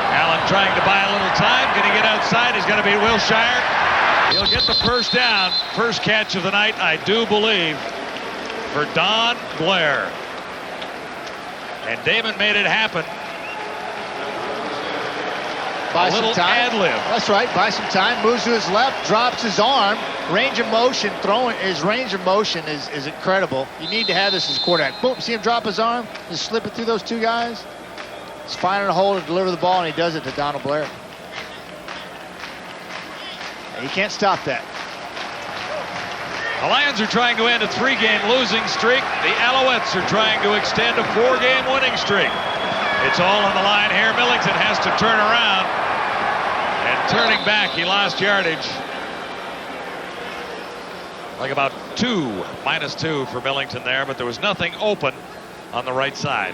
Allen trying to buy a little time. Can he get outside? He's going to beat Wilshire. He'll get the first down. First catch of the night, I do believe, for Don Blair. And Damon made it happen. Buy a some little time. ad-lib. That's right. Buy some time. Moves to his left. Drops his arm. Range of motion. His range of motion is incredible. You need to have this as a quarterback. Boom. See him drop his arm? Just slip it through those 2 guys. He's finding a hole to deliver the ball, and he does it to Donald Blair. And you can't stop that. The Lions are trying to end a 3-game losing streak. The Alouettes are trying to extend a 4-game winning streak. It's all on the line here. Millington has to turn around. And turning back, he lost yardage. Like about -2 for Millington there, but there was nothing open on the right side.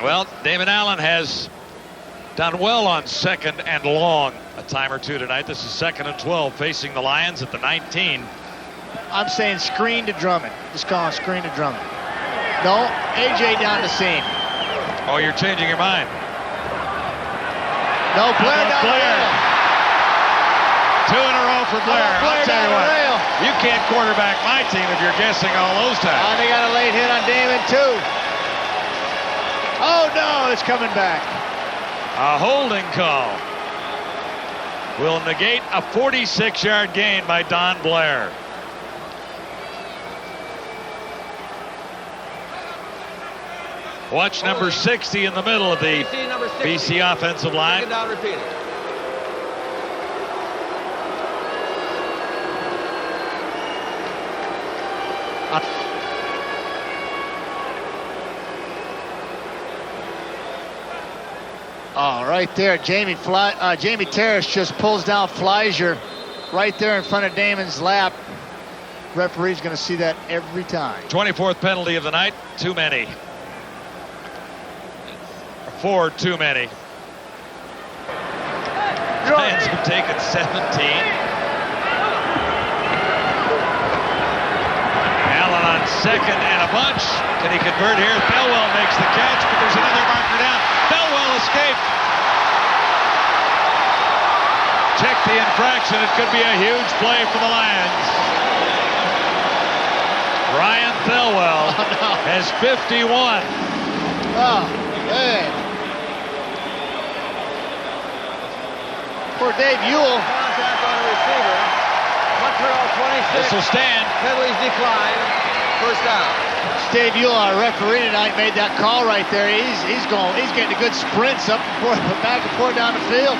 Well, Damon Allen has done well on 2nd and long a time or 2 tonight. This is 2nd and 12 facing the Lions at the 19. I'm saying screen to Drummond. Just call him screen to Drummond. No, AJ down the seam. Oh, you're changing your mind. No, Blair down the rail. 2 in a row for Blair. Blair I'll tell down you the what, rail. you can't quarterback my team if you're guessing all those times. They got a late hit on Damon, too. Oh, no, it's coming back. A holding call will negate a 46-yard gain by Don Blair. Watch number 60 in the middle of the BC offensive line. Take it down, repeat it. Oh, right there, Jamie Terrace just pulls down Fleischer right there in front of Damon's lap. Referee's going to see that every time. 24th penalty of the night, too many. 4 too many. Lions have taken 17. 2nd and a bunch. Can he convert here? Thelwell makes the catch, but there's another marker down. Thelwell escaped. Check the infraction. It could be a huge play for the Lions. Ryan Thelwell has 51. Oh, man. Poor Dave Ewell. Contact on the receiver. Montreal 26. This will stand. Penalties decline. First down. Dave Ewell, our referee tonight, made that call right there. He's getting a good sprints up and forth, back and forth down the field.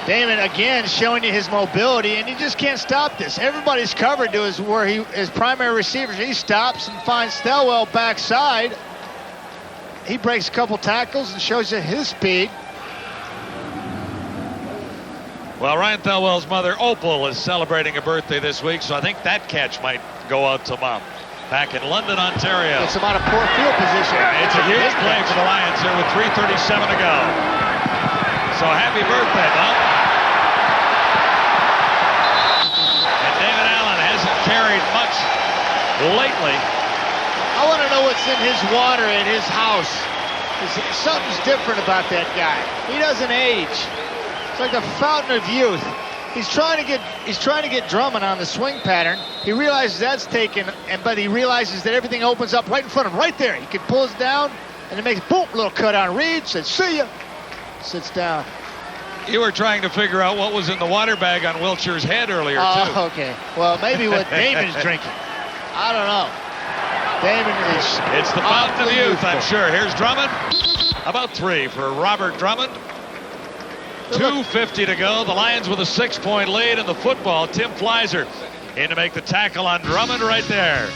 Damon again showing you his mobility, and you just can't stop this. Everybody's covered to his primary receivers. He stops and finds Thelwell backside. He breaks a couple tackles and shows you his speed. Well, Ryan Thelwell's mother, Opal, is celebrating a birthday this week, so I think that catch might go out to Mom. Back in London, Ontario. It's about a poor field position. It's a huge play for the Lions here with 3:37 to go. So happy birthday, Mom. And David Allen hasn't carried much lately. I want to know what's in his water at his house. Something's different about that guy. He doesn't age. It's like a fountain of youth. He's trying to get Drummond on the swing pattern. He realizes that's taken, but he realizes that everything opens up right in front of him, right there. He can pull it down, and it makes boom, little cut on Reed. Says, "See ya." Sits down. You were trying to figure out what was in the water bag on Wiltshire's head earlier, too. Oh, okay. Well, maybe what Damon's drinking. I don't know. Damon is. It's the fountain of youth, I'm sure. Here's Drummond. About 3 for Robert Drummond. 2:50 to go. The Lions with a 6-point lead in the football. Tim Fleiser in to make the tackle on Drummond right there.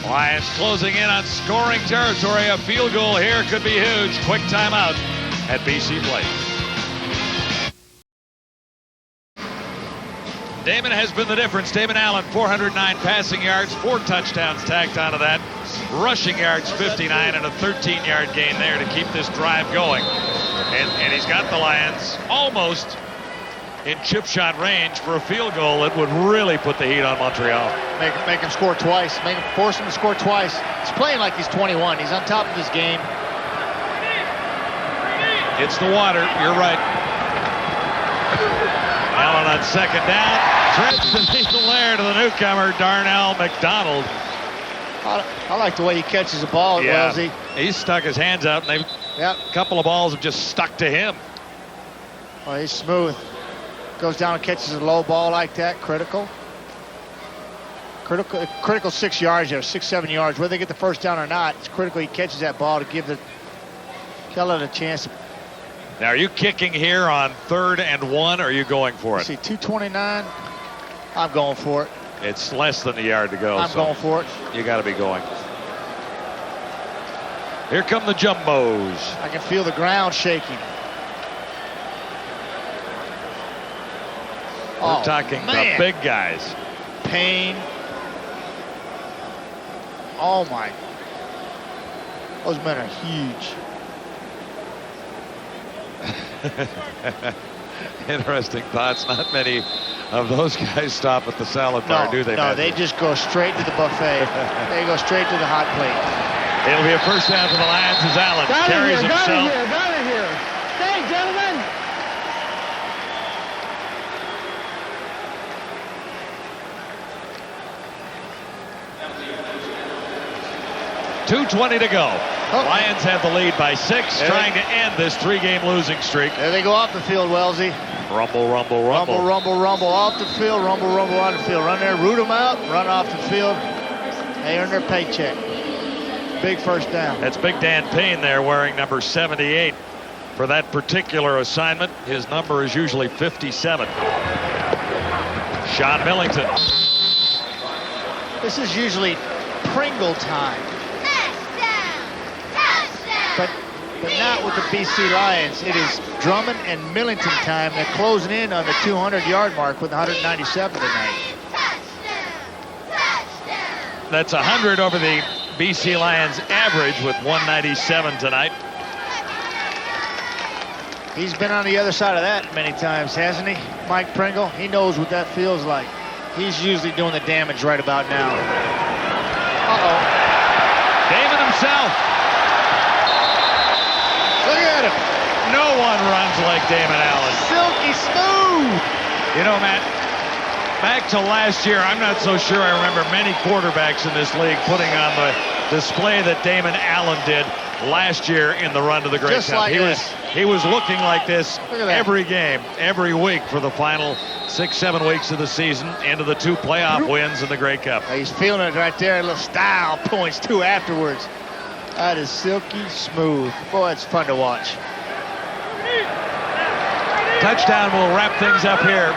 Lions closing in on scoring territory. A field goal here could be huge. Quick timeout at BC Place. Damon has been the difference. Damon Allen, 409 passing yards, 4 touchdowns tacked onto that. Rushing yards, 59, and a 13-yard gain there to keep this drive going. And he's got the Lions almost in chip shot range for a field goal that would really put the heat on Montreal. Make him score twice. Force him to score twice. He's playing like he's 21. He's on top of his game. It's the water. You're right. Allen on 2nd down. Threads the needle there to the newcomer, Darnell McDonald. I like the way he catches the ball, Wellesley. He's stuck his hands out, and a couple of balls have just stuck to him. Well, he's smooth. Goes down and catches a low ball like that. Critical 6 yards there, 6-7 yards. Whether they get the first down or not, it's critical he catches that ball to give the Keller a chance. Now, are you kicking here on 3rd and 1, or are you going for it? See, 2:29. I'm going for it. It's less than a yard to go. I'm going for it. You got to be going. Here come the Jumbos. I can feel the ground shaking. We're talking the big guys. Payne. Oh my. Those men are huge. Interesting thoughts. Not many of those guys stop at the salad bar, do they? No, they just go straight to the buffet. They go straight to the hot plate. It'll be a first down for the Lions as Allen carries himself. Got it here. Stay, gentlemen. .220 to go. Lions have the lead by 6, trying to end this 3-game losing streak. There they go off the field, Wellesley. Rumble, rumble, rumble. Rumble, rumble, rumble off the field. Rumble, rumble on the field. Run there, root them out, run off the field. They earn their paycheck. Big first down. That's Big Dan Payne there wearing number 78 for that particular assignment. His number is usually 57. Sean Millington. This is usually Pringle time. But not with the BC Lions. It is Drummond and Millington time. They're closing in on the 200-yard mark with 197 tonight. That's 100 over the BC Lions average with 197 tonight. He's been on the other side of that many times, hasn't he, Mike Pringle? He knows what that feels like. He's usually doing the damage right about now. Uh-oh. Damon himself. Look at him. No one runs like Damon Allen. Silky smooth. You know, Matt, back to last year, I'm not so sure I remember many quarterbacks in this league putting on the display that Damon Allen did last year in the run to the Grey Just Cup. like He was looking like this Look at that. every game, every week for the final 6-7 weeks of the season, into the 2 playoff wins in the Grey Cup. He's feeling it right there. A little style points too afterwards. That is silky smooth. Boy, it's fun to watch. Touchdown will wrap things up here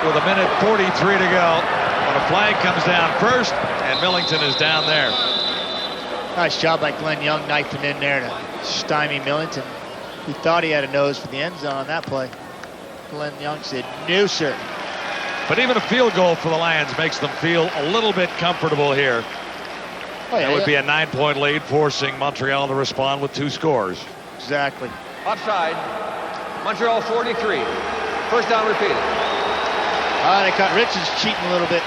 with 1:43 to go. When a flag comes down first, and Millington is down there. Nice job by Glenn Young, knifing in there to stymie Millington. He thought he had a nose for the end zone on that play. Glenn Young said, no, sir. But even a field goal for the Lions makes them feel a little bit comfortable here. Oh, yeah, That would be a 9-point lead, forcing Montreal to respond with 2 scores. Exactly. Offside. Montreal 43. First down repeated. They caught Richards cheating a little bit.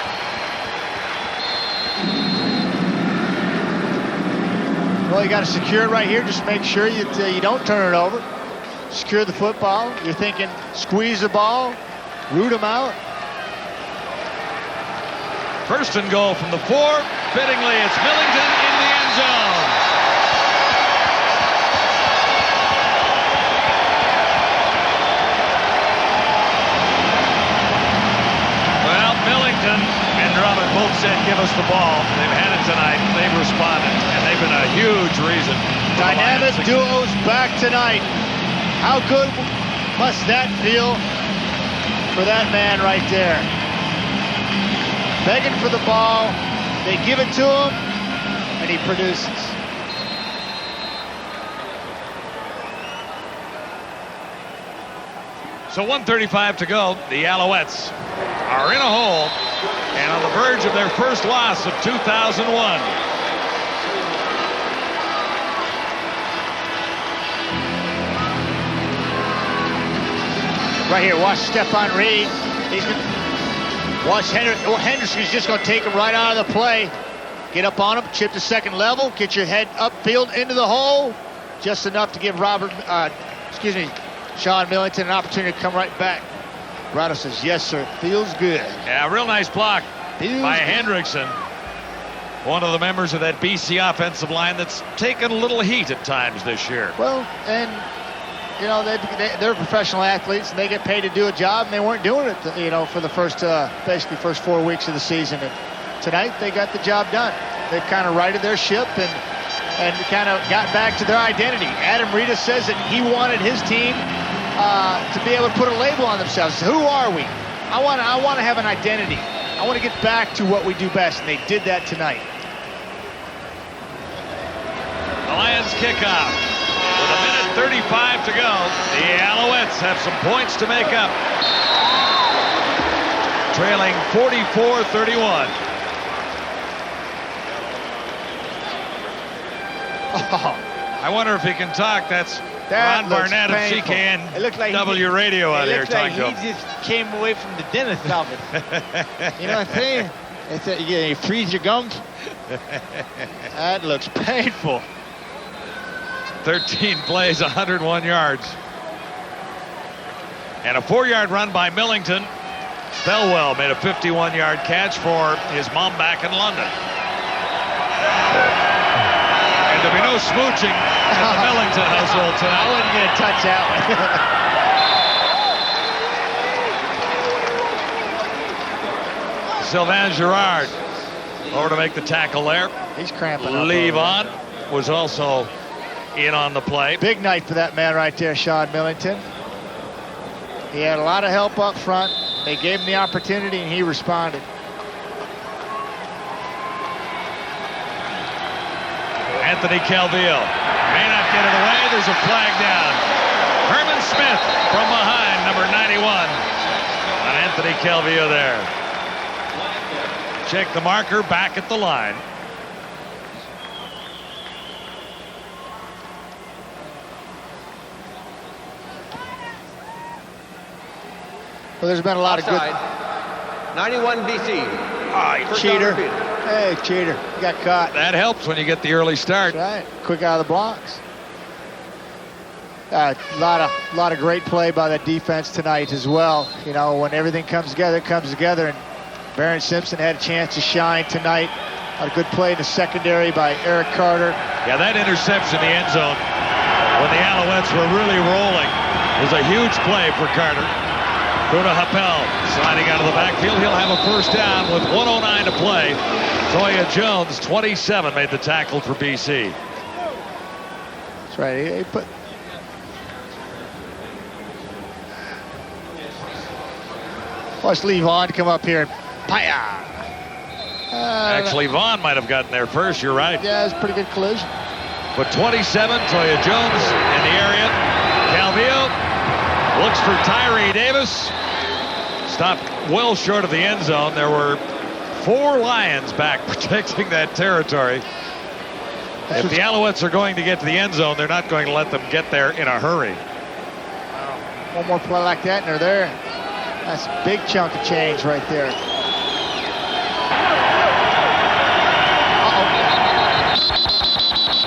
Well, you got to secure it right here. Just make sure you don't turn it over. Secure the football. You're thinking squeeze the ball, root them out. First and goal from the 4. Fittingly, it's Millington in the end zone. Well, Millington and Drummond both said, give us the ball. They've had it tonight. They've responded, and they've been a huge reason. Dynamic duos back tonight. How good must that feel for that man right there? Begging for the ball, they give it to him, and he produces. So 1:35 to go. The Alouettes are in a hole and on the verge of their first loss of 2001. Right here, watch Stephon Reed. Watch Henderson's just going to take him right out of the play. Get up on him, chip to second level, get your head upfield into the hole. Just enough to give Sean Millington an opportunity to come right back. Rado says, yes, sir, feels good. Yeah, real nice block by Hendrickson. One of the members of that BC offensive line that's taken a little heat at times this year. Well, and you know, they're professional athletes and they get paid to do a job, and they weren't doing it, for the first 4 weeks of the season. And tonight they got the job done. They've kind of righted their ship and kind of got back to their identity. Adam Rita says that he wanted his team to be able to put a label on themselves. Who are we? I want to have an identity. I want to get back to what we do best, and they did that tonight. The Lions kickoff. With 1:35 to go, the Alouettes have some points to make up. Trailing 44-31. I wonder if he can talk. That's Ron Barnett of CKNW Radio out here talking to him. He just came away from the dentist office. You know what I'm saying? You freeze your gums. That looks painful. 13 plays, 101 yards. And a 4-yard run by Millington. Thelwell made a 51-yard catch for his mom back in London. And there'll be no smooching in the Millington household tonight. I wasn't going to touch that one. Sylvain Girard over to make the tackle there. He's cramping up. Levon was also in on the play. Big night for that man right there, Sean Millington. He had a lot of help up front. They gave him the opportunity, and he responded. Anthony Calvillo may not get it away. There's a flag down. Herman Smith from behind, number 91. On Anthony Calvillo there. Check the marker back at the line. Well, there's been a lot of good. 91 BC. First down Cheater. repeated. Hey, cheater. You got caught. That helps when you get the early start. That's right. Quick out of the blocks. A lot of great play by the defense tonight as well. You know, when everything comes together, it comes together. And Barron Simpson had a chance to shine tonight. A good play in the secondary by Eric Carter. Yeah, that interception in the end zone when the Alouettes were really rolling was a huge play for Carter. Bruno Happel sliding out of the backfield. He'll have a first down with 1:09 to play. Toya Jones, 27, made the tackle for BC. That's right. He put. Watch Lee Vaughn come up here and pie. Actually, Vaughn might have gotten there first. You're right. Yeah, it's a pretty good collision. But 27, Toya Jones in the area. Calvillo looks for Tyree Davis. Stopped well short of the end zone. There were 4 Lions back protecting that territory. If the Alouettes are going to get to the end zone, they're not going to let them get there in a hurry. One more play like that, and they're there. That's a big chunk of change right there.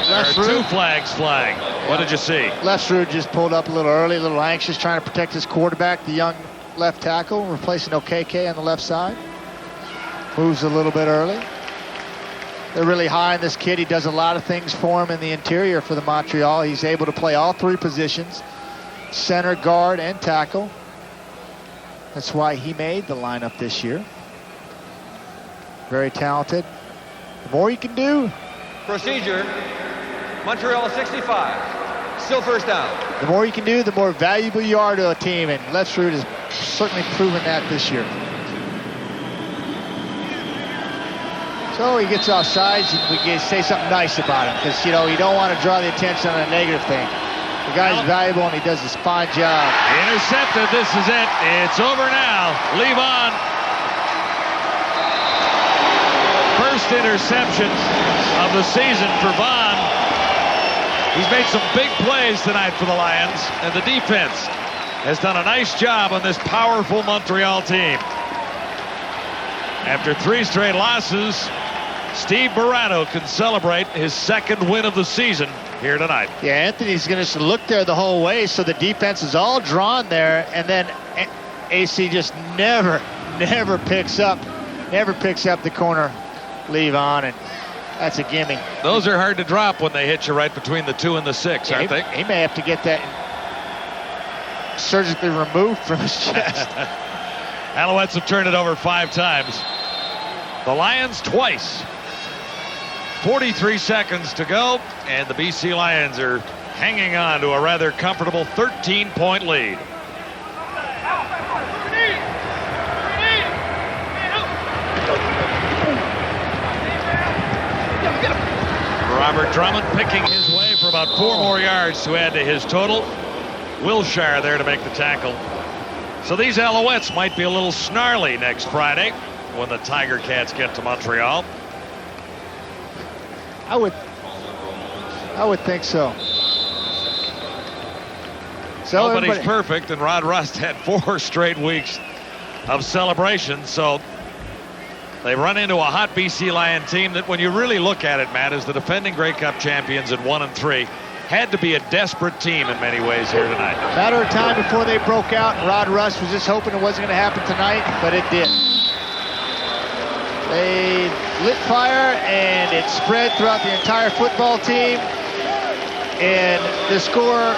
There are 2 flags flying. What did you see? Lefsrud just pulled up a little early, a little anxious, trying to protect his quarterback, the young left tackle, replacing OKK on the left side. Moves a little bit early. They're really high on this kid. He does a lot of things for him in the interior for the Montreal. He's able to play all 3 positions, center, guard, and tackle. That's why he made the lineup this year. Very talented. The more you can do. Procedure. Montreal 65. Still first down. The more you can do, the more valuable you are to a team, and Lefsrud has certainly proven that this year. So he gets off sides, and we can say something nice about him, because, you know, you don't want to draw the attention on a negative thing. The guy's valuable, and he does this fine job. Intercepted. This is it. It's over now. Levon. First interception of the season for Vaughn. He's made some big plays tonight for the Lions, and the defense has done a nice job on this powerful Montreal team. After 3 straight losses, Steve Barrato can celebrate his 2nd win of the season here tonight. Yeah, Anthony's going to look there the whole way, so the defense is all drawn there, and then AC just never picks up the corner leave on, and that's a gimme. Those are hard to drop when they hit you right between the 2 and the 6, aren't they? He may have to get that surgically removed from his chest. Alouettes have turned it over 5 times. The Lions twice. 43 seconds to go, and the BC Lions are hanging on to a rather comfortable 13-point lead. Robert Drummond picking his way for about 4 more yards to add to his total. Wilshire there to make the tackle. So these Alouettes might be a little snarly next Friday when the Tiger Cats get to Montreal. I would think so. Nobody's perfect, and Rod Rust had 4 straight weeks of celebration, so they run into a hot BC Lion team that, when you really look at it, Matt, is the defending Grey Cup champions at 1-3. Had to be a desperate team in many ways here tonight. Matter of time before they broke out, and Rod Rust was just hoping it wasn't going to happen tonight, but it did. They lit fire, and it spread throughout the entire football team, and the score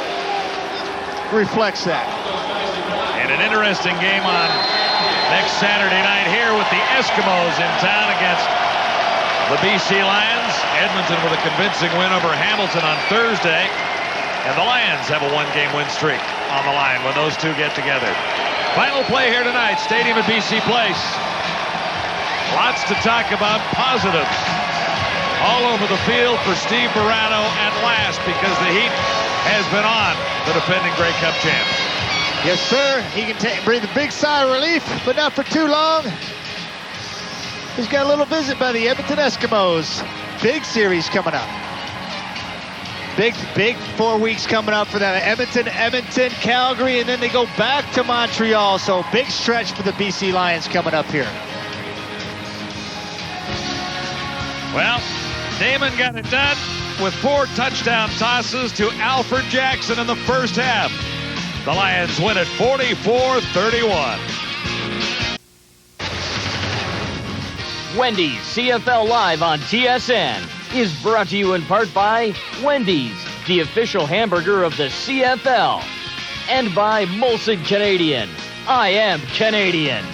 reflects that. And an interesting game on next Saturday night here with the Eskimos in town against the BC Lions. Edmonton with a convincing win over Hamilton on Thursday, and the Lions have a 1-game win streak on the line when those 2 get together. Final play here tonight, Stadium at BC Place. Lots to talk about, positives all over the field for Steve Barrato at last, because the heat has been on the defending Grey Cup champs. Yes, sir. He can breathe a big sigh of relief, but not for too long. He's got a little visit by the Edmonton Eskimos. Big series coming up. Big 4 weeks coming up for them. Edmonton, Calgary, and then they go back to Montreal. So big stretch for the BC Lions coming up here. Well, Damon got it done with 4 touchdown tosses to Alfred Jackson in the first half. The Lions win at 44-31. Wendy's CFL Live on TSN is brought to you in part by Wendy's, the official hamburger of the CFL, and by Molson Canadian. I am Canadian.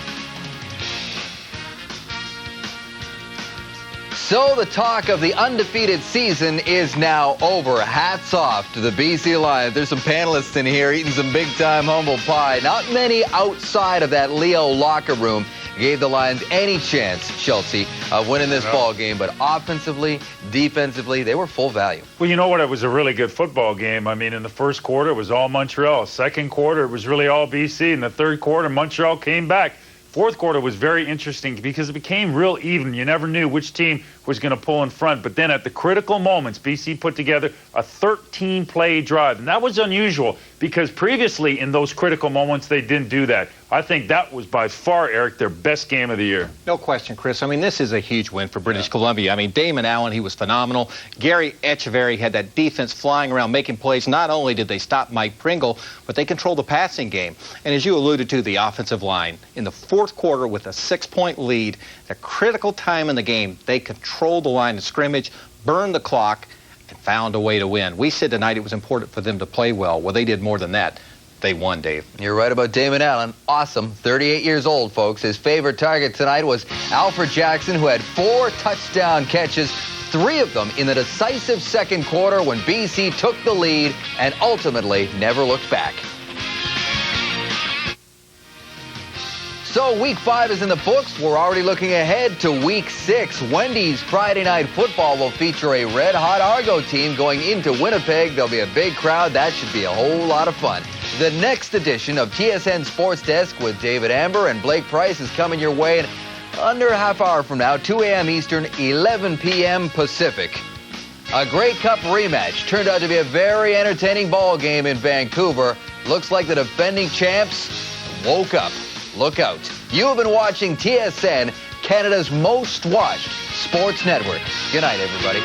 So the talk of the undefeated season is now over. Hats off to the BC Lions. There's some panelists in here eating some big-time humble pie. Not many outside of that Leo locker room gave the Lions any chance, Chelsea, of winning this ball game. But offensively, defensively, they were full value. Well, you know what? It was a really good football game. I mean, in the first quarter, it was all Montreal. Second quarter, it was really all BC. In the third quarter, Montreal came back. Fourth quarter was very interesting because it became real even. You never knew which team was going to pull in front. But then at the critical moments, BC put together a 13-play drive. And that was unusual because previously in those critical moments, they didn't do that. I think that was by far, Eric, their best game of the year. No question, Chris. I mean, this is a huge win for British Columbia. I mean, Damon Allen, he was phenomenal. Gary Echeverry had that defense flying around making plays. Not only did they stop Mike Pringle, but they controlled the passing game. And as you alluded to, the offensive line, in the fourth quarter with a 6-point lead, at a critical time in the game, they controlled the line of scrimmage, burned the clock, and found a way to win. We said tonight it was important for them to play well. Well, they did more than that. They won, Dave. You're right about Damon Allen. Awesome. 38 years old, folks. His favorite target tonight was Alfred Jackson, who had 4 touchdown catches, 3 of them in the decisive second quarter when BC took the lead and ultimately never looked back. So week 5 is in the books. We're already looking ahead to week 6. Wendy's Friday Night Football will feature a red-hot Argo team going into Winnipeg. There'll be a big crowd. That should be a whole lot of fun. The next edition of TSN Sports Desk with David Amber and Blake Price is coming your way in under a half hour from now, 2 a.m. Eastern, 11 p.m. Pacific. A Grey Cup rematch turned out to be a very entertaining ball game in Vancouver. Looks like the defending champs woke up. Look out. You have been watching TSN, Canada's most watched sports network. Good night, everybody.